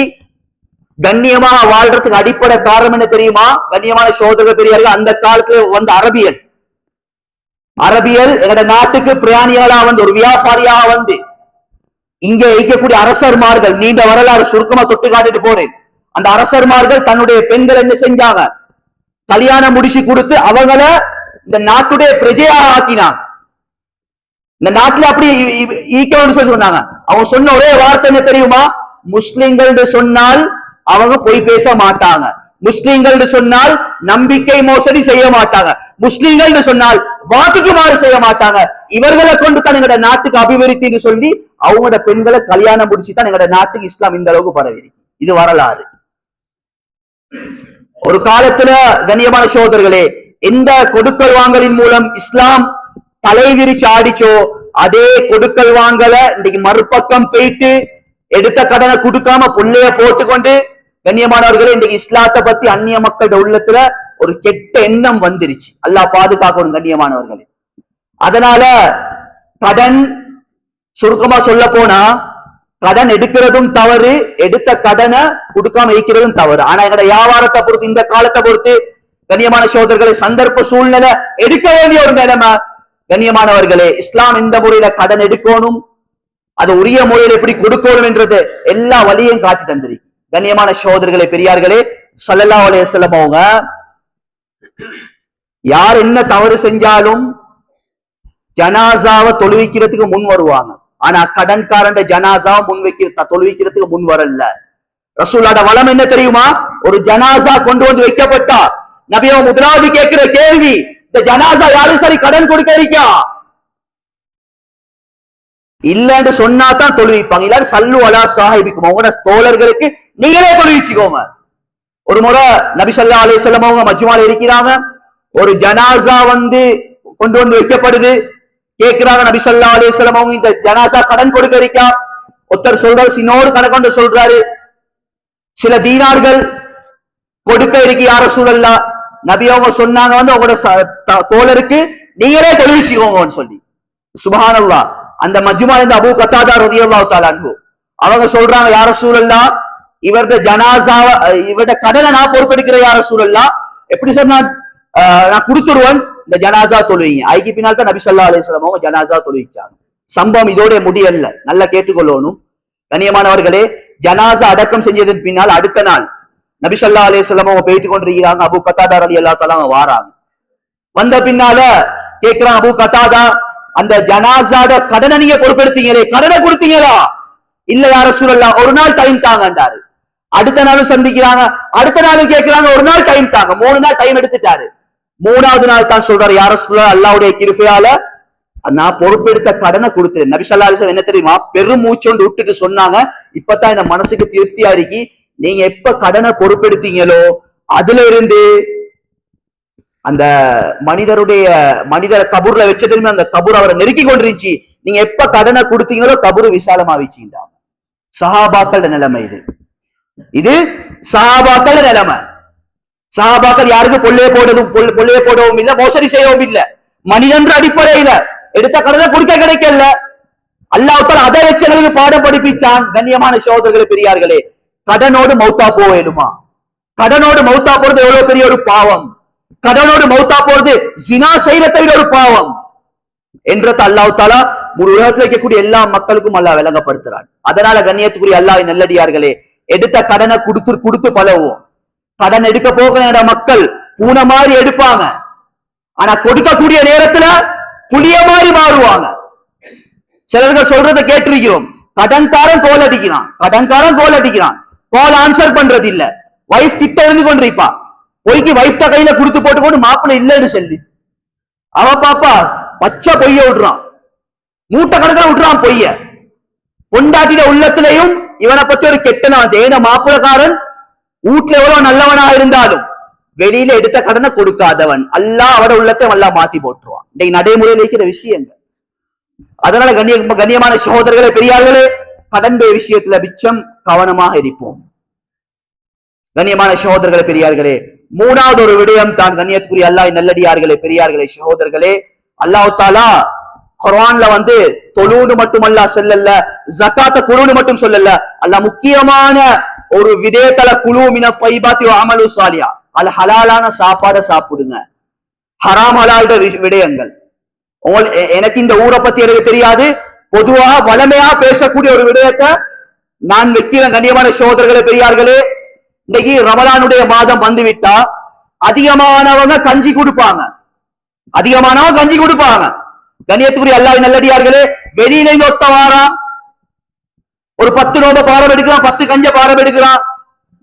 கண்ணியமாக வாழ்றதுக்கு அடிப்படை காரணம் என்ன தெரியுமா? கண்ணியமான சகோதரர்கள் பெரியார்கள், அந்த காலத்துல வந்து அரபியல் எங்கட நாட்டுக்கு பிரயாணிகளா வந்து ஒரு வியாபாரியாக வந்து இங்க இருக்கக்கூடிய அரசர்மார்கள், நீண்ட வரலாறு சுருக்கமா தொட்டு காட்டிட்டு போறேன். அந்த அரசர்மார்கள் தன்னுடைய பெண்கள் என்ன செஞ்சாங்க? கல்யாணம் முடிச்சு கொடுத்து அவங்கள இந்த நாட்டுடைய பிரஜையாக ஆக்கினாங்க. இந்த நாட்டுல அப்படி ஈக்கணும்னு சொல்லி சொன்னாங்க. அவங்க சொன்ன ஒரே வார்த்தை என்ன தெரியுமா? முஸ்லிம்கள் சொன்னால் அவங்க பொய் பேச மாட்டாங்க, முஸ்லிம்கள் சொன்னால் நம்பிக்கை மோசடி செய்ய மாட்டாங்க, முஸ்லிம்கள் சொன்னால் வாக்குக்கு மாறு செய்ய மாட்டாங்க. இவர்களை கொண்டு தான் எங்களோட நாட்டுக்கு அபிவிருத்தின்னு சொல்லி அவங்களோட பெண்களை கல்யாணம் முடிச்சு தான் எங்களோட நாட்டுக்கு இஸ்லாம் இந்த அளவுக்கு பரவி. இது வரலாறு. ஒரு காலத்துல கண்ணியமான சகோதரர்களே, எந்த கொடுக்கல் வாங்கலின் மூலம் இஸ்லாம் தலைவிரிச்சு ஆடிச்சோ அதே கொடுக்கல் வாங்கல இன்னைக்கு மறுபக்கம் போயிட்டு எடுத்த கடனை கொடுக்காம புள்ளைய போட்டுக்கொண்டு, கண்ணியமானவர்களே, இன்னைக்கு இஸ்லாத்தை பத்தி அந்நிய மக்களோட உள்ளத்துல ஒரு கெட்ட எண்ணம் வந்துருச்சு. அல்லாஹ் பாதுகாக்கணும் கண்ணியமானவர்களே. அதனால கடன், சுருக்கமா சொல்ல போனா கடன் எடுக்கிறதும் தவறு, எடுத்த கடனை கொடுக்காம இருக்கிறதும் தவறு. ஆனா எங்கட வியாபாரத்தை பொறுத்து, இந்த காலத்தை பொறுத்து கண்ணியமான சகோதரர்களை, சந்தர்ப்ப சூழ்நிலை எடுக்க வேண்டிய ஒரு நிலைமை. கண்ணியமானவர்களே, இஸ்லாம் இந்த முறையில கடன் எடுக்கணும், அது உரிய முறையில் எப்படி கொடுக்கணும் என்றது எல்லா வழியும் காட்டி தந்திருக்கு. கண்ணியமான சகோதரர்களே பெரியார்களே, ஸல்லல்லாஹு அலைஹி வஸல்லம் அவங்க யார் என்ன தவறு செஞ்சாலும் ஜனாசாவை தொழுவிக்கிறதுக்கு முன் வருவாங்க. ஆனா கடன்காரன் ஜனாசாவை தொழுவிக்கிறதுக்கு முன் வரல. ரசூலோட வளம் என்ன தெரியுமா? ஒரு ஜனாசா கொண்டு வந்து வைக்கப்பட்டா நபியோ முதலாவது கேட்கிற கேள்வி, இந்த ஜனாசா யாரும் சரி கடன் கொடுக்க இருக்கா இல்லன்னு சொன்னா தான் தொழுவிப்பாங்க. இல்ல சல்லு அலா சாஹிபிக்கும், அவங்களோட தோழர்களுக்கு நீங்களே தொழுவிச்சுக்கோங்க. ஒரு முறை நபி ஸல்லல்லாஹு அலைஹி வஸல்லம் அவங்க மஜ்மால இருக்கிறாங்க. ஒரு ஜனாசா வந்து கொண்டு வந்து வைக்கப்படுது. கேட்கிறாங்க நபி ஸல்லல்லாஹு அலைஹி வஸல்லம் அவங்க, இந்த ஜனாசா கடன் கொடுக்க இருக்கா? ஒருத்தர் சொல்றாரு, இன்னொரு கணக்கொண்டு சொல்றாரு, சில தீனார்கள் கொடுக்க இருக்கு யார ரசூலல்லாஹ். நபி அவங்க சொன்னாங்க வந்து உங்களோட தோழருக்கு நீங்களே தொழுவிச்சுக்கோங்கன்னு சொல்லி. சுப்ஹானல்லாஹ். அந்த மஜ்மால இருந்து அபூ கத்தாதா ரலியல்லாஹு தஆலா அன்ஹு அவங்க சொல்றாங்க, யா ரசூலல்லாஹ், இவருடைய ஜனாசாவ இவருடைய கடனை நான் பொறுப்பெடுக்கிறேன் யா ரசூலல்லாஹ். எப்படி சார் நான் கொடுத்துருவேன், இந்த ஜனாசா தொழுவீங்க. ஐக்கு பின்னால் தான் நபி ஸல்லல்லாஹு அலைஹி வஸல்லம் அவங்க ஜனாசா தொழுவிச்சாங்க. சம்பவம் இதோட முடியல, நல்லா கேட்டுக்கொள்ளணும் கண்ணியமானவர்களே. ஜனாசா அடக்கம் செஞ்சதன் பின்னால் அடுத்த நாள் நபி ஸல்லல்லாஹு அலைஹி வஸல்லம் அவங்க போயிட்டு கொண்டிருக்கிறாங்க. அபூ கத்தாதா ரலியல்லாஹு தஆலா வாராங்க. வந்த பின்னால கேட்கிறான் அபூ கத்தாதா, அந்த ஜனாசாட கடனை நீங்க பொறுப்பெடுத்தீங்களே, கடனை கொடுத்தீங்களா? இல்ல யா ரசூலல்லாஹ், ஒரு நாள் டைம் தாங்கன்றாரு. அடுத்த நாளும் சந்திக்கிறாங்க, அடுத்த நாளும் கேட்கிறாங்க, ஒரு நாள் டைம் தாங்க. 3 நாள் டைம் எடுத்துட்டாரு. 3வது நாள் தான் சொல்றாரு, யா ரசூலல்லாஹ், அல்லாஹ்வுடைய கிருபையால நான் பொறுப்பெடுத்த கடனை கொடுத்துறேன். நபி ஸல்லல்லாஹு அலைஹி வஸல்லம் என்ன தெரியுமா, பெரும் மூச்சொண்டு விட்டுட்டு சொன்னாங்க, இப்பதான் இந்த மனசுக்கு திருப்தியா இருக்கி, நீங்க எப்ப கடனை பொறுப்பெடுத்தீங்களோ அதுல இருந்து அந்த மனிதரை கபூர்ல வச்சதுமே அந்த கபூர் அவரை நெருக்கி கொண்டிருந்துச்சு. நீங்க எப்ப கடனை கொடுத்தீங்களோ கபூர் விசாலமா வச்சுக்கிட்டாங்க. சஹாபாக்களோட நிலைமை இது சஹாபாக்களோட நிலைமை. சஹாபாக்கள் யாருக்கும் பொல்லையே போடவும் இல்ல, மோசடி செய்யவும் இல்ல. மனிதன்ற அடிப்படையில எடுத்த கடனை கொடுக்க கிடைக்கல. அல்லாஹ் தஆலா அதை வச்சு எங்களுக்கு பாடம் படிப்பிச்சான். கண்ணியமான சகோதரர்களே, பெரியார்களே, கடனோடு மௌத்தா போவேலுமா? கடனோடு மௌத்தா போறது எவ்வளவு பெரிய ஒரு பாவம். கடனோடு மௌத்தா போறது ஜினா செய்யறதை விட ஒரு பாவம் என்றது அல்லாஹ் தஆலா முழு உலகத்தில் இருக்கக்கூடிய எல்லா மக்களுக்கும் அல்லாஹ் விளங்கப்படுத்துறான். அதனால கண்ணியத்துக்குரிய அல்லாஹ்வின் நல்லடியார்களே, எடுத்த கடனை கொடுத்து பழகுவோம். கடன் எடுக்க போக மக்கள் பூனை மாதிரி எடுப்பாங்க, ஆனா கொடுக்கக்கூடிய நேரத்துல புளிய மாதிரி மாறுவாங்க. சிலர்கள் சொல்றதை கேட்டிருக்கிறோம், கடன்காரன் கோல் அடிக்கிறான், கால் ஆன்சர் பண்றது இல்ல, வைஃப் கிட்ட இருந்து கொண்டிருப்பா, பொய்க்கு வைஃப் தான் கையில கொடுத்து போட்டு கொண்டு மாப்பிள்ளை இல்லைன்னு சொல்லி அவ பாப்பா பச்சை பொய்ய விடுறான், மூட்டை கணக்கில் விடுறான் பொய்ய. பொண்டாட்டிட உள்ளத்திலையும் இவனை பத்தி ஒரு கெட்டனவன். ஏன மாப்பிளக்காரன் வீட்டுல எவ்வளவு நல்லவனா இருந்தாலும் வெளியில எடுத்த கடனை கொடுக்காதவன் அல்லாஹ் அவட உள்ளத்தை எல்லாம் மாத்தி போட்டுருவான். இன்னைக்கு நடைமுறையில் இருக்கிற விஷயங்கள். அதனால கண்ணியமான சகோதரர்களே, பெரியார்களே, கடன் விஷயத்துல மிச்சம் கவனமாக இருப்போம். கண்ணியமான சகோதரர்களே, பெரியார்களே, 3வது ஒரு விடயம் தான் கண்ணியத்துக்குரிய அல்லாஹ் நல்லடியார்களே, பெரியார்களே, சகோதரர்களே, அல்லாஹ் தஆலா குர்ஆன்ல வந்து தொழுன்னு மட்டும் அல்லாஹ் சொல்லல, ஜகாத்த குழுன்னு மட்டும் சொல்லல. அல்லாஹ் முக்கியமான ஒரு விதேத்தல குழு மின ஃபைபாத்தி வ அமலு சாலிஹா, அல் ஹலாலான சாப்பாடை சாப்பிடுங்க, ஹராம் ஹலால்ட விடயங்கள். எனக்கு இந்த ஊரை பத்தி எனக்கு தெரியாது, பொதுவாக வளமையா பேசக்கூடிய ஒரு விடயத்தை நான் வைக்கிறேன். கண்ணியமான சகோதரர்களே, பெரியார்களே, இன்னைக்கு ரமலானுடைய மாதம் வந்துவிட்டா அதிகமானவங்க கஞ்சி கொடுப்பாங்க. கண்ணியத்துக்குரிய அல்லாஹ்வின் நல்லடியார்களே, வெளியில ஒத்த வாரம் ஒரு 10 நோம்ப பாரம் எடுக்கிறான், 10 கஞ்ச பாரம் எடுக்கிறான்.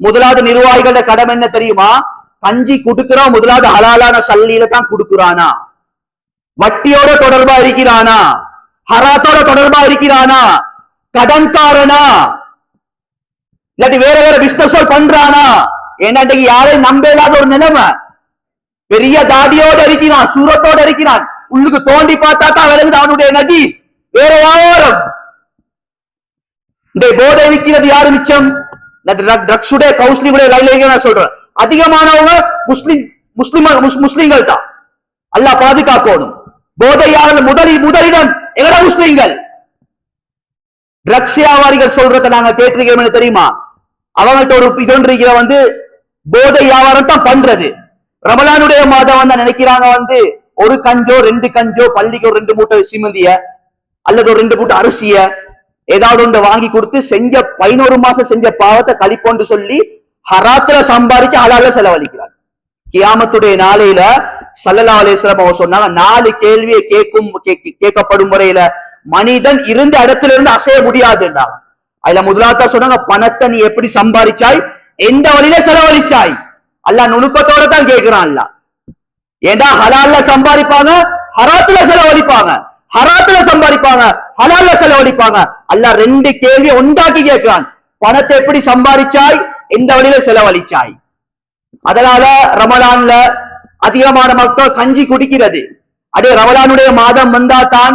முதலாவது நிர்வாகிகளோட கடமை என்ன தெரியுமா? கஞ்சி கொடுக்கிறான், முதலாவது ஹலாலான சல்லியில தான் கொடுக்கிறானா, வட்டியோட தொடர்பா இருக்கிறானா, ஹராத்தோட தொடர்பா இருக்கிறானா, கடன்காரனா, இல்லாட்டி வேற பிசினஸ் பண்றானா? ஏன்னா யாரையும் நம்ப இல்லாத ஒரு நிலைமை. பெரிய தாடியோட இருக்கிறான், சூரத்தோட இருக்கிறான், உள்ளுக்கு தோண்டி பார்த்தா தான் விளங்குது அவனுடைய நஜீஸ். வேற யாரும் இந்த போதை விற்கிறது யாரு மிச்சம்? ட்ரக்ஸுடைய கவுன்சிலிங்குடைய லைன்ல நான் சொல்றேன், அதிகமானவங்க முஸ்லிம்கள் தான். அல்லாஹ் பாதுகாக்கணும். போதை யாரும் முதலிடம் எங்கட முஸ்லிம்கள். ட்ரக்ஸ் வியாபாரிகள் சொல்றதை நாங்க கேட்டிருக்கோம் தெரியுமா? அவங்கள்ட்ட ஒரு இதொன்று வந்து போதை வியாபாரம் தான் பண்றது. ரமலானுடைய மாதம் வந்து நினைக்கிறாங்க வந்து ஒரு கஞ்சோ 2 கஞ்சோ, பள்ளிக்கு ஒரு 2 மூட்டை சிமந்திய அல்லது ஒரு 2 மூட்டை அரிசிய ஏதாவது ஒன்று வாங்கி கொடுத்து செஞ்ச 11 மாசம் செஞ்ச பாவத்தை கழிப்போன்னு சொல்லி ஹராத்துல சம்பாதிச்சு ஹலால செலவழிக்கிறார். கியாமத்துடைய நாளையில ஸல்லல்லாஹு அலைஹி வஸல்லம் அவங்க சொன்னாங்க, 4 கேள்வியை கேட்கப்படும் முறையில மனிதன் இருந்த இடத்துல இருந்து அசைய முடியாதுன்றாங்க. அதுல முதலாவது சொன்னாங்க, பணத்தை நீ எப்படி சம்பாதிச்சாய், எந்த வழியில செலவழிச்சாய்? அல்லாஹ் நுணுக்கத்தோட தான் கேட்கிறான். அல்லாஹ் ஏண்டா ஹலால்ல சம்பாதிப்பாங்க, ஹராத்துல செலவழிப்பாங்க, ஹராத்துல சம்பாதிப்பாங்க, ஹலால்ல செலவழிப்பாங்க. அல்லாஹ் 2 கேள்வியை உண்டாக்கி கேட்கிறான். பணத்தை எப்படி சம்பாதிச்சாய், எந்த வழியில செலவழிச்சாய்? அதனால ரமலான்ல அதிகமான மக்கள் கஞ்சி குடிக்கிறது. அதே ரமலானுடைய மாதம் வந்தா தான்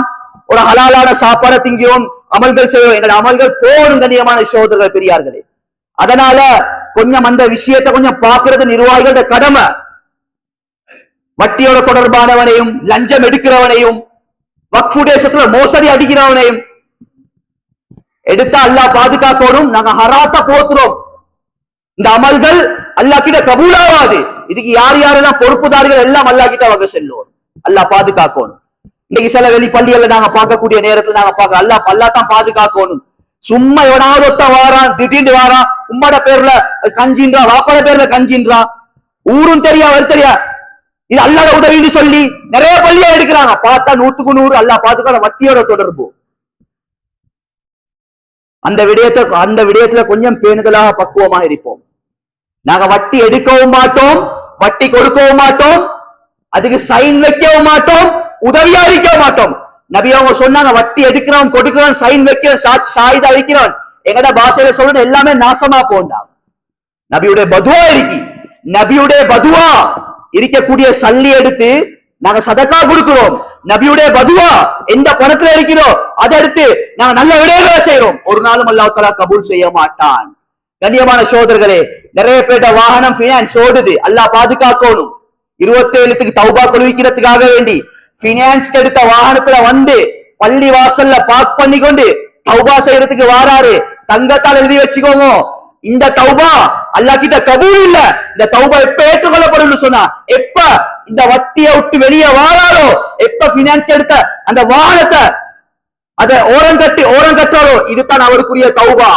ஒரு ஹலாலான சாப்பாடை திங்கிறோம், அமல்கள் செய்வோம். எங்களுடைய அமல்கள் போடும் கண்ணியமான சகோதரர்கள், பெரியார்களே. அதனால கொஞ்சம் அந்த விஷயத்தை கொஞ்சம் பார்க்கிறது நிர்வாகிகளோட கடமை. வட்டியோட தொடர்பானவனையும், லஞ்சம் எடுக்கிறவனையும், வக்ஃபு தேசத்துல மோசடி அடிக்கிறவனையும் எடுத்தா அல்லாஹ் பாதுகாக்கணும். நாங்க ஹராத்த போத்துறோம். இந்த அமல்கள் அல்லாஹ் கிட்ட கபூலாவாது. இதுக்கு யார் யாரெல்லாம் பொறுப்புதாரிகள் எல்லாம் அல்லாஹ் கிட்ட வகை செல்லும். அல்லாஹ் பாதுகாக்கணும். இன்னைக்கு சில வெளி பள்ளிகள்ல நாங்க பார்க்கக்கூடிய நேரத்துல நாங்க பார்க்க அல்லாஹ் தான் பாதுகாக்கணும். சும்மா எவனாவது ஒத்த வாரான், திடீர்னு வாரான், உம்மோட பேர்ல கஞ்சின்றான், வாப்பட பேர்ல கஞ்சின்றான், ஊரும் தெரியா அவர் தெரியா, இது அல்லாஹ் உதவின்னு சொல்லி நிறைய பள்ளியா எடுக்கிறாங்க. பார்த்தா 100க்கு 100 அல்லாஹ் பாதுகாக்க வட்டியோட தொடர்பு. அந்த விடயத்துல கொஞ்சம் பேணுதலாக பக்குவமாக இருப்போம். நாங்க வட்டி எடுக்கவும் மாட்டோம், வட்டி கொடுக்கவும் மாட்டோம், அதுக்கு சைன் வைக்கவும் மாட்டோம், உதவியா இருக்கவும் மாட்டோம். நபி அவங்க சொன்னாங்க, வட்டி எடுக்கிறவன் கொடுக்கிறவன் சைன் வைக்கிறவன் சாயுதா வைக்கிறவன் எங்கட பாஷையில சொல்றது எல்லாமே நாசமா போண்டாம். நபியுடைய பதுவா இருக்கு. நபியுடைய பதுவா இருக்கக்கூடிய சல்லி எடுத்து நாங்க சதக்கா கொடுக்கிறோம். நபியுடைய பதுவா எந்த பணத்துல இருக்கிறோம் அதை எடுத்து நாங்க நல்ல விடயங்களை செய்யறோம். ஒரு நாளும் அல்லாஹ் தஆலா கபூல் செய்ய மாட்டான். கண்ணியமான சகோதரர்களே, நிறைய பேட்ட வாகனம் பினான்ஸ் ஓடுது, அல்லாஹ் பாதுகாக்கணும். 27க்கு தௌபா கொள்விக்கிறதுக்காக வேண்டி பினான்ஸ் எடுத்த வாகனத்துல வந்து பள்ளி வாசல்ல பார்க் பண்ணி கொண்டு தௌபா செய்யறதுக்கு வாராரு. தங்கத்தால் எழுதி வச்சுக்கோங்க, இந்த தௌபா அல்லாஹ் கிட்ட கபூல் இல்ல. இந்த தௌபா எப்ப ஏற்றுக்கொள்ளப்படும் சொன்னா, எப்ப இந்த வட்டியை விட்டு வெளியே வாராரோ, எப்ப பினான்ஸ் எடுத்த அந்த வாகனத்தை அதை ஓரம் கட்டாரோ, இதுதான் அவருக்குரிய தௌபா.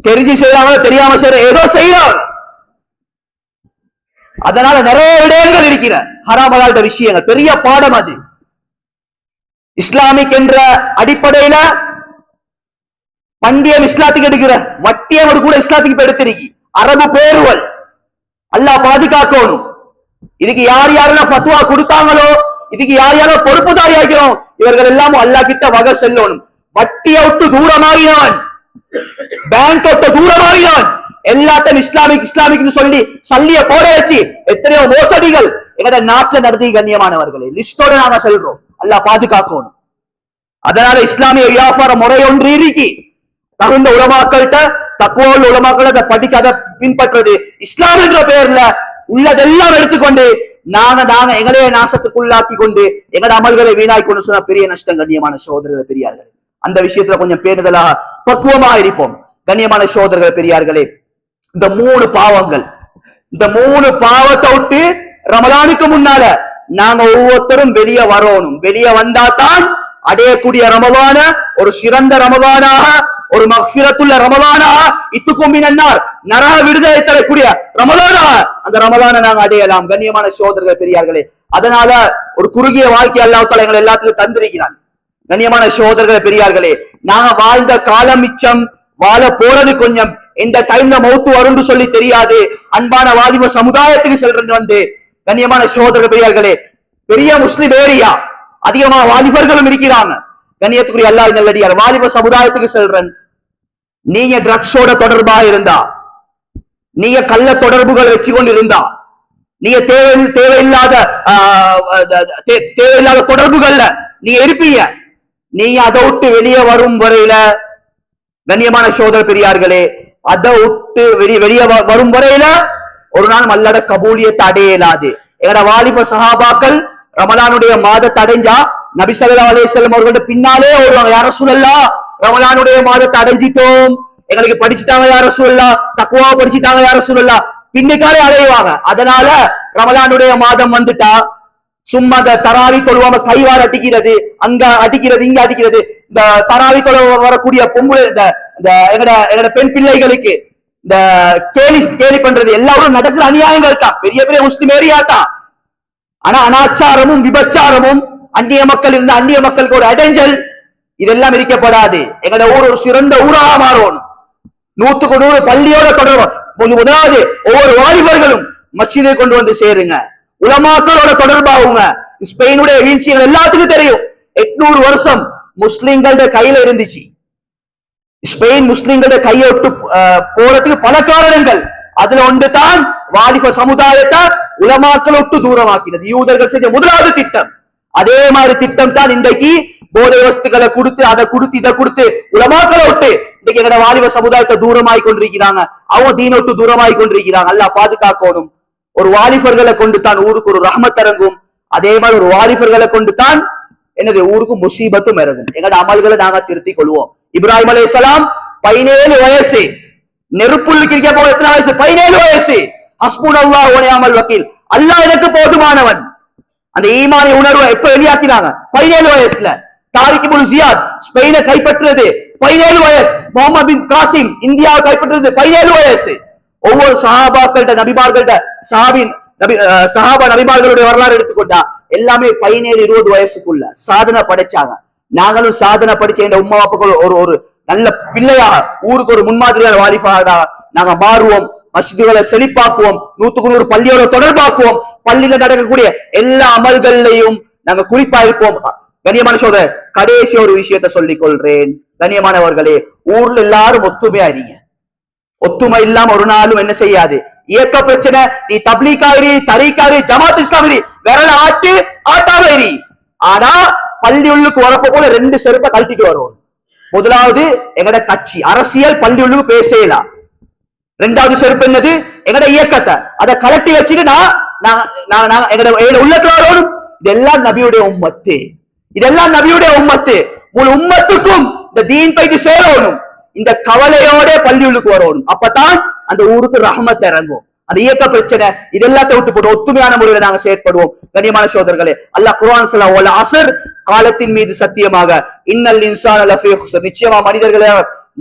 தெரிஞ்சு செய்யறாங்களோ தெரியாம செய்யற ஏதோ செய்யறாங்க. அதனால நிறைய விடயங்கள் இருக்கிற ஹராமலாட்ட விஷயங்கள், பெரிய பாடம் அது. இஸ்லாமிக் என்ற அடிப்படையில பண்டியம் இஸ்லாத்துக்கு எடுக்கிற வட்டியோடு கூட இஸ்லாத்துக்கு எடுத்திருக்கி. அரபு பேருவல் அல்லாஹ் பாதுகாக்கணும். இதுக்கு யார் யாரெல்லாம் ஃபத்வா கொடுத்தாங்களோ, இதுக்கு யார் யாரோ பொறுப்புதாரி ஆகிறோம், இவர்கள் எல்லாம் அல்லாஹ் கிட்ட வகை செல்லணும். வட்டியை விட்டு தூரமாகினவன், பேங்க் விட்டு தூரமாகினவன், எல்லாத்தையும் இஸ்லாமிக் சொல்லி சல்லிய போட வச்சு எத்தனையோ மோசடிகள் எங்கட நாட்டுல நடத்தி. கண்ணியமானவர்களே, லிஸ்டோட நாங்க செல்றோம். அல்லாஹ் பாதுகாக்கணும். அதனால இஸ்லாமிய வியாபார முறை ஒன்று இருக்கி. தகுந்த உலமாக்கள்கிட்ட தக்குவல் உலமாக்கள் அதை படிச்சு அதை பின்பற்றது. இஸ்லாம் என்ற பெயர்ல உள்ளதெல்லாம் எடுத்துக்கொண்டு நாங்க எங்களையே நாசத்துக்குள்ளாக்கி கொண்டு எங்கட அமல்களை வீணாய் கொண்டு சொன்ன பெரிய நஷ்டம். கண்ணியமான சகோதரர்கள் பெரியார்களே, அந்த விஷயத்துல கொஞ்சம் பேணுதலாக பக்குவமாக இருப்போம். கண்ணியமான சகோதரர்கள் பெரியார்களே, இந்த 3 பாவங்கள், இந்த 3 பாவத்தை விட்டு ரமலானுக்கு முன்னால நாங்க ஒவ்வொருத்தரும் வெளியே வரணும். வெளியே வந்தா தான் அடையக்கூடிய ரமலான ஒரு சிறந்த ரமலானாக, ஒரு மக்ஃபிரத்துள்ள ரமலானாக, இத்துக்கும் மினன்னார் நரக விடுதலை தரக்கூடிய ரமலானாக அந்த ரமலானை நாங்க அடையலாம். கண்ணியமான சகோதரர்கள் பெரியார்களே, அதனால ஒரு குறுகிய வாழ்க்கை அல்லாஹ் தஆலா எங்களை எல்லாத்துக்கும் தந்திருக்கிறான். கண்ணியமான சகோதரர்கள் பெரியார்களே, நாங்க வாழ்ந்த காலம் மிச்சம், வாழ போறது கொஞ்சம். இந்த டைம்ல மௌத்து வரும்னு சொல்லி தெரியாது. அன்பான வாலிப சமுதாயத்துக்கு செல்றது வந்து கண்ணியமான சகோதரர்கள் பெரியார்களே, பெரிய முஸ்லிம் ஏரியா, அதிகமான வாலிபர்களும் இருக்கிறாங்க. கண்ணியத்துக்குரிய அல்லாஹ் நல்லடியார், வாலிப சமுதாயத்துக்கு செல்றேன். நீங்க ட்ரக்ஸோட தொடர்பா இருந்தா, நீங்க கள்ள தொடர்புகள் வச்சு கொண்டு இருந்தா, நீங்க தேவையில்லாத தொடர்புகள்ல நீங்க இருப்பீங்க. நீங்க அதை விட்டு வெளியே வரும் வரையில கண்ணியமான சகோதர பெரியார்களே, அதை விட்டு வெளியே வரும் வரையில ஒரு நாள் அல்லாஹ்வுடைய கபூலியத்தை அடையலாது. எங்கட வாலிப சஹாபாக்கள் ரமலானுடைய மாதத்தை அடைஞ்சா நபி ஸல்லல்லாஹு அலைஹி வஸல்லம் அவர்களோட பின்னாலே ஓடுவாங்க. யா ரசூலல்லாஹ், ரமலானுடைய மாதத்தை அடைஞ்சிட்டோம், எங்களுக்கு படிச்சுட்டாங்க யா ரசூலல்லாஹ், தக்வா படிச்சுட்டாங்க யா ரசூலல்லாஹ், பின்னுக்காலே அடைவாங்க. அதனால ரமலானுடைய மாதம் வந்துட்டா சும்மா தராவி தொழுவாம கைவாறு அடிக்கிறது, அங்க அடிக்கிறது, இங்க அடிக்கிறது. இந்த தராவி தொழ வரக்கூடிய பொம்பளை, இந்த எங்கட பெண் பிள்ளைகளுக்கு இந்த கேலி பண்றது எல்லாரும் நடக்கிற அநியாயங்கள் தான். பெரிய பெரிய முஸ்லிம் ஏரியா தான். ஆனா அனாச்சாரமும் விபச்சாரமும் அந்நிய மக்கள் இருந்த அந்நிய மக்களுக்கு ஒரு அடைஞ்சல், இதெல்லாம் இருக்கப்படாது. எங்கட ஊர் ஒரு சிறந்த ஊராக மாறணும். 100க்கு 100 பள்ளியோட தொடரும். முதலாவது ஒவ்வொரு வாலிபர்களும் மஸ்ஜிதை கொண்டு வந்து சேருங்க, உலமாக்களோட தொடர்பாகுங்க. ஸ்பெயினுடைய வீழ்ச்சிகள் எல்லாத்துக்கும் தெரியும். 800 வருஷம் முஸ்லிம்களுடைய கையில இருந்துச்சு. ஸ்பெயின் முஸ்லிம்களுடைய கையை விட்டு போறதுக்கு பல காரணங்கள். அதுல ஒன்று தான் வாலிப சமுதாயத்தை உலமாக்களை விட்டு தூரமாக்கினது. யூதர்கள் செஞ்ச முதலாவது திட்டம். அதே மாதிரி திட்டம் தான் இன்றைக்கு போதை வஸ்துக்களை கொடுத்து, அதை கொடுத்து, இதை கொடுத்து உலமாக்களை விட்டு இன்னைக்கு எங்கட வாலிப சமுதாயத்தை தூரமாய் கொண்டிருக்கிறாங்க. அவங்க தீன விட்டு தூரமாய் கொண்டிருக்கிறாங்க. அல்லாஹ் பாதுகாக்கணும். ஒரு வாலிபர்களை கொண்டு தான் ஊருக்கு ஒரு ரஹ்மத் இறங்கும். அதே மாதிரி ஒரு வாலிபர்களை கொண்டு தான் என்னது ஊருக்கு முசீபத்தும் இறங்கும். எங்களோட அமல்களை நாங்க திருத்திக் கொள்வோம். இப்ராஹிம் அலைஹிஸ்ஸலாம் 17 வயசு, நெருப்புள்ளுக்கு இருக்க போக எத்தனை வயசு? 17 வயசு. ஹஸ்புனல்லாஹு வ நிஅமல் வக்கீல், அல்லாஹ் எனக்கு போதுமானவன். அந்த ஈமானி உணர்வை எப்ப வெளியாக்கினாங்க? 17 வயசுல. தாரிக் இப்னு ஜியாத் ஸ்பெயினை கைப்பற்றுறது 17 வயசு. முகமது பின் காசிம் இந்தியாவை கைப்பற்றுறது 17 வயசு. ஒவ்வொரு சஹாபாக்கள்கிட்ட நபிமார்கள்ட்ட சஹாபா நபிமார்களுடைய வரலாறு எடுத்துக்கொண்டா எல்லாமே 17-20 வயசுக்குள்ள சாதனை படைச்சாங்க. நாங்களும் சாதனை படிச்ச எங்க உம்மா அப்பாக்கள் ஒரு நல்ல பிள்ளையாக ஊருக்கு ஒரு முன்மாதிரியான வாலிபாக நாங்க மாறுவோம். மஸ்ஜிதுகளை செழிப்பாக்குவோம். 100க்கு 100 பள்ளியோட தொடர்பாக்குவோம். பள்ளியில நடக்கக்கூடிய எல்லா அமல்களையும் நாங்க குறிப்பா இருப்போம். கண்ணியமான சோதரர், கடைசி ஒரு விஷயத்தை சொல்லிக் கொள்றேன். கண்ணியமானவர்களே, ஊர்ல எல்லாரும் ஒத்துமையா இருங்க. ஒத்துமை இல்லாம ஒரு நாளும் என்ன செய்யாது. இயக்க பிரச்சனை, நீ தப்லீகாரி, தரீகாரி, ஜமாத் இஸ்லாமி, விரல ஆட்டாவேரி. ஆனா பள்ளி உள்ளுக்கு வரப்ப போல 2 செருப்பை கழட்டிட்டு வருவோம். முதலாவது எங்கட கட்சி அரசியல் பள்ளி உள்ளுக்கு பேசலாம். 2வது செருப்பு என்னது? எங்கட இயக்கத்தை அதை கலட்டி வச்சுட்டு எங்கட உள்ளத்துல வரணும். இதெல்லாம் நபியுடைய உம்மத்து, இதெல்லாம் நபியுடைய உம்மத்து. முழு உம்மத்துக்கும் இந்த தீன் பைக்கு சேரணும். இந்த கவலையோட பள்ளி உள்ளுக்கு வரணும். அப்பதான் அந்த ஊருக்கு ரஹ்மத் இறங்கும். அந்த இயக்க பிரச்சனை இதெல்லாத்தையும் விட்டு போட்டு ஒத்துமையான முறையில நாங்க செயற்படுவோம். கண்ணியமான சோதர்களே, அல்லாஹ் குர்ஆன் சொல்றான், வல் அஸ்ர், காலத்தின் மீது சத்தியமாக, இன்னல் இன்சான லஃபீ குஸ்ர், நிச்சயமா மனிதர்களே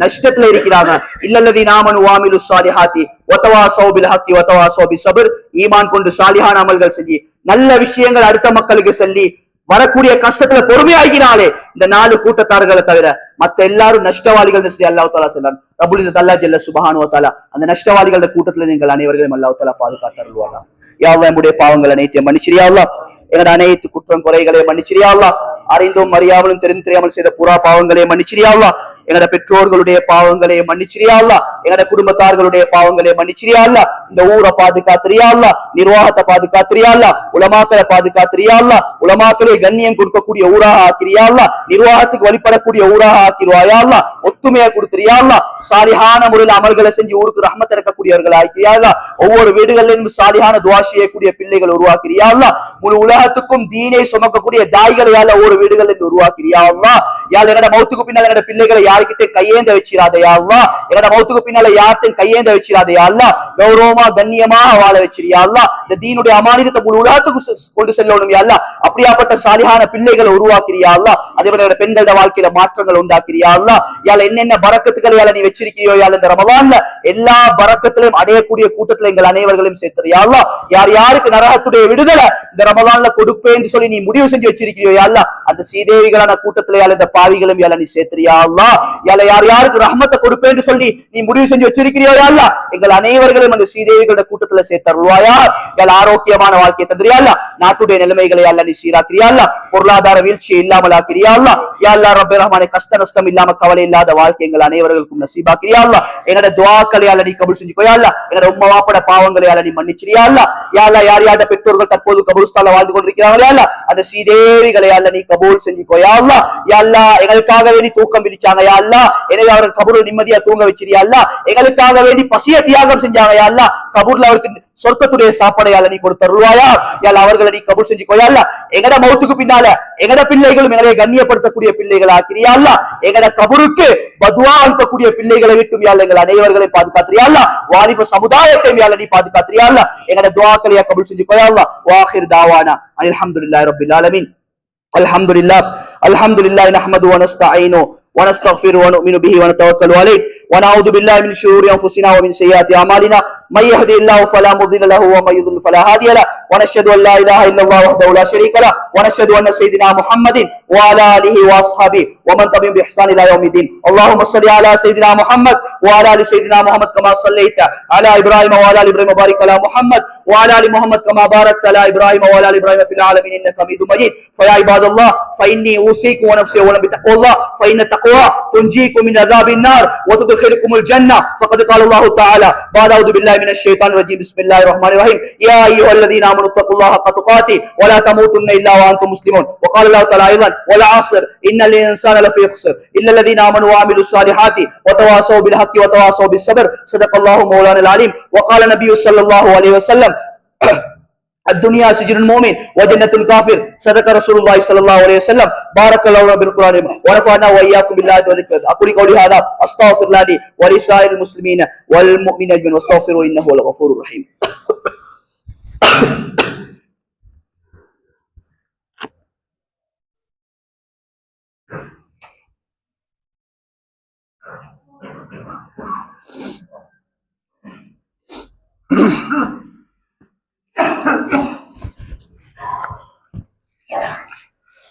நஷ்டத்துல இருக்கிறாங்க. இல்லல்லதீன ஆமனு வ அமிலுஸ் ஸாலிஹாத்தி வ தவாஸவ் பில் ஹக்கி வ தவாஸவ் பிஸ் ஸப்ர், ஈமான் கொண்டு சாலிஹான அமல்கள் செஞ்சு நல்ல விஷயங்கள் அடுத்த மக்களுக்கு சொல்லி வரக்கூடிய கஷ்டத்துல பொறுமையாகினாலே இந்த 4 கூட்டத்தார்களை தவிர மத்த எல்லாரும் நஷ்டவாளிகள் சொல்லி அல்லாஹ் தஆலா சொல்றான். ரப்புல் இஸ்ஸத் அல்லாஹ் ஜல்ல சுப்ஹானஹு வ தஆலா அந்த நஷ்டவாளிகளோட கூட்டத்துல நீங்கள் அனைவரையும் அல்லாஹ் தஆலா பாதுகாத்தருள்வானா. யா அல்லாஹ், நம்முடைய பாவங்களை அனைத்தையும் மன்னிச்சிரியா அல்லாஹ். எங்கட அனைத்து குற்றம் குறைகளை மன்னிச்சிரியா அல்லாஹ். அறிந்தும் அறியாமலும் தெரிந்து தெரியாமல் செய்த புறா பாவங்களை மன்னிச்சிரியா அல்லாஹ். எங்கட பெற்றோர்களுடைய பாவங்களை மன்னிச்சிரியா அல்லாஹ். எங்கட குடும்பத்தார்களுடைய பாவங்களை மன்னிச்சிரியா அல்லாஹ். இந்த ஊரை பாதுகாத்திரியா அல்லாஹ். நிர்வாகத்தை பாதுகாத்திரியா அல்லாஹ். உலமாக்களை பாதுகாத்திரியா அல்லாஹ். உலமாக்களை கண்ணியம் கொடுக்கக்கூடிய ஊராக ஆக்கிரியா அல்லாஹ். நிர்வாகத்துக்கு வழிபடக்கூடிய ஊராக ஆக்கிடுவாயா அல்லாஹ். ஒத்துமையா கொடுத்திரியா அல்லாஹ். சாலிஹான முறையில் அமல்களை செஞ்சு ஊருக்கு ரஹ்மத் இறக்கக்கூடியவர்கள் ஆக்கிரியா அல்லாஹ். ஒவ்வொரு வீடுகளிலும் சாலிஹான துஆ செய்யக்கூடிய பிள்ளைகள் உருவாக்கிறியா அல்லாஹ். முழு உலகத்துக்கும் தீனை சுமக்கக்கூடிய தாய்களால ஒவ்வொரு வீடுகளில் உருவாக்கிறியா அல்லாஹ். யாழ் எங்கட மௌத்துக்கு பின்னால் எங்கட பிள்ளைகளை யாருக்கிட்ட கையேந்த வச்சிராதையா அல்லாஹ். எங்கட மௌத்துக்கு பின்னால யார்த்தையும் கையேந்த வச்சிராதையா அல்லாஹ். கௌரவமா கண்ணியமாக வாழ வச்சிரியா அல்லாஹ். இந்த தீனுடைய அமானிதத்தை முழு உலகத்துக்கு கொண்டு செல்லணும் யா அல்லாஹ். அப்படியாப்பட்ட சாலிஹான பிள்ளைகளை உருவாக்கிறியா அல்லாஹ். அதே போல பெண்களோட வாழ்க்கையில மாற்றங்கள் உண்டாக்கிறியா அல்லாஹ். யாழ் என்னென்ன பரக்கத்துக்களை யாழ் நீ வச்சிருக்கியோ யாழ் இந்த ரமலான்ல எல்லா பரக்கத்திலையும் அடையக்கூடிய கூட்டத்துல எங்கள் அனைவர்களையும் சேர்த்துறியா அல்லாஹ். யார் யாருக்கு நரகத்துடைய விடுதலை இந்த ரமலான்ல கொடுப்பேன்னு சொல்லி நீ முடிவு செஞ்சு வச்சிருக்கியோ யா அல்லாஹ், அந்த சீதேவிகளான கூட்டத்துல யாழ் இந்த பாவிகளும் யாழ் நீ சேர்த்துறியா அல்லாஹ். யாழ் யார் யாருக்கு ரஹ்மத்தை கொடுப்பேன்னு சொல்லி நீ முடிவு செஞ்சு வச்சிருக்கிறியோ யா அல்லாஹ், எங்கள் அனைவர்களையும் அந்த சீதேவிகளோட கூட்டத்துல சேர்த்தருள்வாயா. யாழ் ஆரோக்கியமான வாழ்க்கையை தந்திரியா அல்லாஹ். நாட்டுடைய நிலைமைகளை யாழ் நீ சீராக்கிறியா அல்லாஹ். பொருளாதார வீழ்ச்சியை இல்லாமல் ஆக்கிறியா அல்லாஹ். யா அல்லாஹ் ரப்பே ரஹ்மானே, கஷ்ட நஷ்டம் இல்லாம கவலை இல்லாத வாழ்க்கை எங்கள் அனைவர்களுக்கும் நசீபாக்கிறியா அல்லாஹ். எங்கட துஆக்களை யாழ் நீ கபூல் செஞ்சுக்கோ யா அல்லாஹ். எங்கட உம்மா வாப்பட பாவங்களை யாழ் நீ மன்னிச்சிரியா அல்லாஹ். யா அல்லாஹ், யார் யார்ட பெற்றோர்கள் தற்போது கபூர்ஸ்தான்ல வாழ்ந்து கொண்டிருக்கிறார்கள் யா அல்லாஹ், அந்த சீதேவிகளை யாழ் நீ கபூல் செஞ்சுக்கோ யா அல்லாஹ். யா அல்லாஹ், எங்களுக்காக வேண்டி தூக்கம் விரிச்சாங்க யா அல்லாஹ், எனவே அவர்கள் கபூரில் நிம்மதியா தூங்க வச்சிரியா அல்லாஹ். எங்களுக்காக வேண்டி பசிய தியாகம் செஞ்சாங்க யா அல்லாஹ், கபூர்ல அவருக்கு சொர்க்கத்துடைய சாப்பாடையால நீ கொடுத்தருள்வாயா. யாழ் அவர்களை நீ கபூல் செஞ்சுக்கோ யா அல்லாஹ். எங்கட மௌத்துக்கு பின்னால எங்கட பிள்ளைகளும் எங்களை கண்ணியப்படுத்தக்கூடிய பிள்ளைகள் ஆக்கிறியா அல்லாஹ். எங்கட கபருக்கு பதுவா அனுப்பக்கூடிய பிள்ளைகளை விட்டும் யாழ் எங்கள் அனைவர்களை பாதுகாத்திரியா அல்லாஹ். வாலிப சமுதாயத்தை யாழ் நீ பாதுகாத்திரியா அல்லாஹ். எங்கட துஆக்களை கபூல் செஞ்சுக்கோ யா அல்லாஹ். வாஹிர் தாவானா அல்ஹம்துலில்லாஹி ரப்பில் ஆலமீன். அல்ஹம்துலில்லாஹி நஹ்மது வ நஸ்தஈனு ونستغفر ونؤمن به ونتوكل عليه ونعوذ بالله من شرور انفسنا ومن سيئات اعمالنا من يهده الله فلا مضل له ومن يضلل فلا هادي له ونشهد ان لا اله الا الله وحده لا شريك له ونشهد ان سيدنا محمد وعلى اله واصحابه ومن تبعهم باحسان الى يوم الدين. اللهم صل على سيدنا محمد وعلى ال سيدنا محمد كما صليت على ابراهيم وعلى ال ابراهيم وبارك على محمد وعلى ال محمد كما باركت على ابراهيم وعلى ال ابراهيم في العالمين انك حميد مجيد. فيا عباد الله فاني اوصيكم ونفسي اولا بتقوى الله فان التقوى تنجيكم من عذاب النار وتدخلكم الجنه. فقد قال الله تعالى بعد اعوذ بالله من الشيطان الرجيم بسم الله الرحمن الرحيم يا ايها الذين امنوا اتقوا الله حق تقاته ولا تموتن الا وانتم مسلمون. وقال الله تعالى ايضا والعصر ان الانسان لفي خسر الا الذين امنوا وعملوا الصالحات وتواصوا بالحق وتواصوا بالصبر. صدق الله مولانا العليم. وقال النبي صلى الله عليه وسلم الدنيا سجن المؤمن وجنة الكافر صدق رسول الله صلى الله عليه وسلم بارك الله لنا بالقرآن ونفعنا وإياكم بالله وذكره أقول قولي هذا أستغفر الله لي ولسائر المسلمين والمؤمنين أجمعين واستغفروا إنه هو الغفور الرحيم.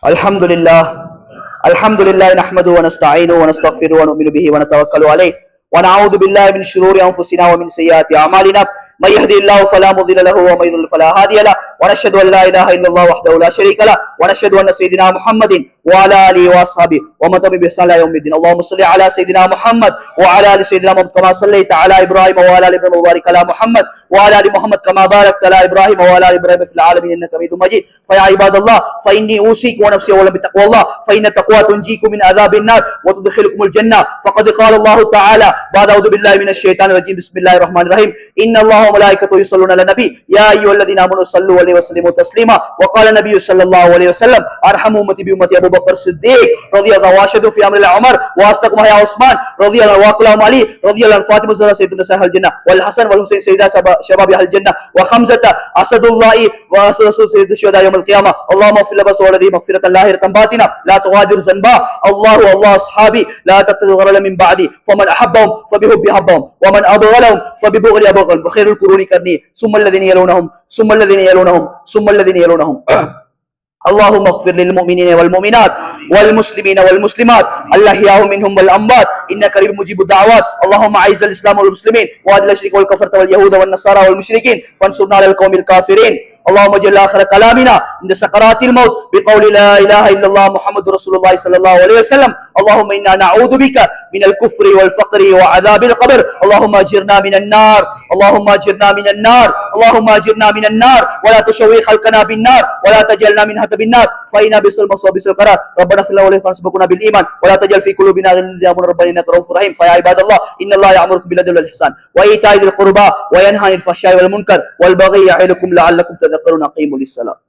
الحمد لله نحمده ونستعينه ونستغفره ونؤمن به ونتوكل عليه ونعوذ بالله من شرور انفسنا ومن سيئات اعمالنا من يهدي الله فلا مضل له ومن يضلل فلا هادي له ونشهد ان لا اله الا الله وحده لا شريك له ونشهد ان سيدنا محمد وعلى اله واصحابه ومن تبعهم باحسان الى يوم الدين. اللهم صل على سيدنا محمد وعلى ال سيدنا محمد كما صليت على ابراهيم وعلى ال ابراهيم وبارك على محمد وعلى ال محمد كما باركت على ابراهيم وعلى ال ابراهيم في العالمين انك حميد مجيد. فيا عباد الله فاني اوصيكم ونفسي اولا بتقوى الله فان التقوى تنجيكم من عذاب النار وتدخلكم الجنه فقد قال الله تعالى بعد اعوذ بالله من الشيطان الرجيم بسم الله الرحمن الرحيم ان الله وملائكته يصلون على النبي يا ايها الذين امنوا صلوا عليه وسلموا تسليما. وقال النبي صلى الله عليه وسلم ارحم امتي بامتي ابو بكر الصديق رضي الله عنه واشهد في امر عمر واصدقهم يا عثمان رضي الله عنه واقلهم علي رضي الله عنه فاطمه الزهراء سيدة نساء الجنه والحسن والحسين سيدا شباب اهل الجنه وخمسه اسد الله ورسول سيد الشهداء يوم القيامه. اللهم اغفر لبس ولدي مغفره لاهره باطنه لا تغادر ذنبا. الله اصحابي لا تتخذوا غرلا من بعدي فمن احبهم فبحبي احبهم ومن ابغضهم فببغضي ابغضهم وخير القرون قرني ثم الذين يلونهم ثم الذين يلونهم ثم الذين يلونهم. اللهم اغفر للمؤمنين والمؤمنات والمسلمين والمسلمات الاحياء منهم والاموات انك قريب مجيب الدعوات. اللهم اعز الاسلام والمسلمين واذل الشرك والكفرة واليهود والنصارى والمشركين وانصرنا على القوم الكافرين. اللهم اجعل اخر كلامنا عند سكرات الموت بقول لا اله الا الله محمد رسول الله صلى الله عليه وسلم. اللهم انا نعوذ بك من الكفر والفقر وعذاب القبر. اللهم اجرنا من النار اللهم اجرنا من النار اللهم اجرنا من النار ولا تشوي خلقنا بالنار ولا تجعلنا منها بالنار فإنا بئس المصير وبئس القرار. ربنا اغفر لنا ولإخواننا سبقونا بالإيمان ولا تجعل في قلوبنا غلا للذين آمنوا ربنا إنك رؤوف رحيم. فيا عباد الله إن الله يأمركم بالعدل والإحسان وإيتاء ذي القربى وينهى عن الفحشاء والمنكر والبغي يعظكم لعلكم تذكرون. أقيموا للصلاة.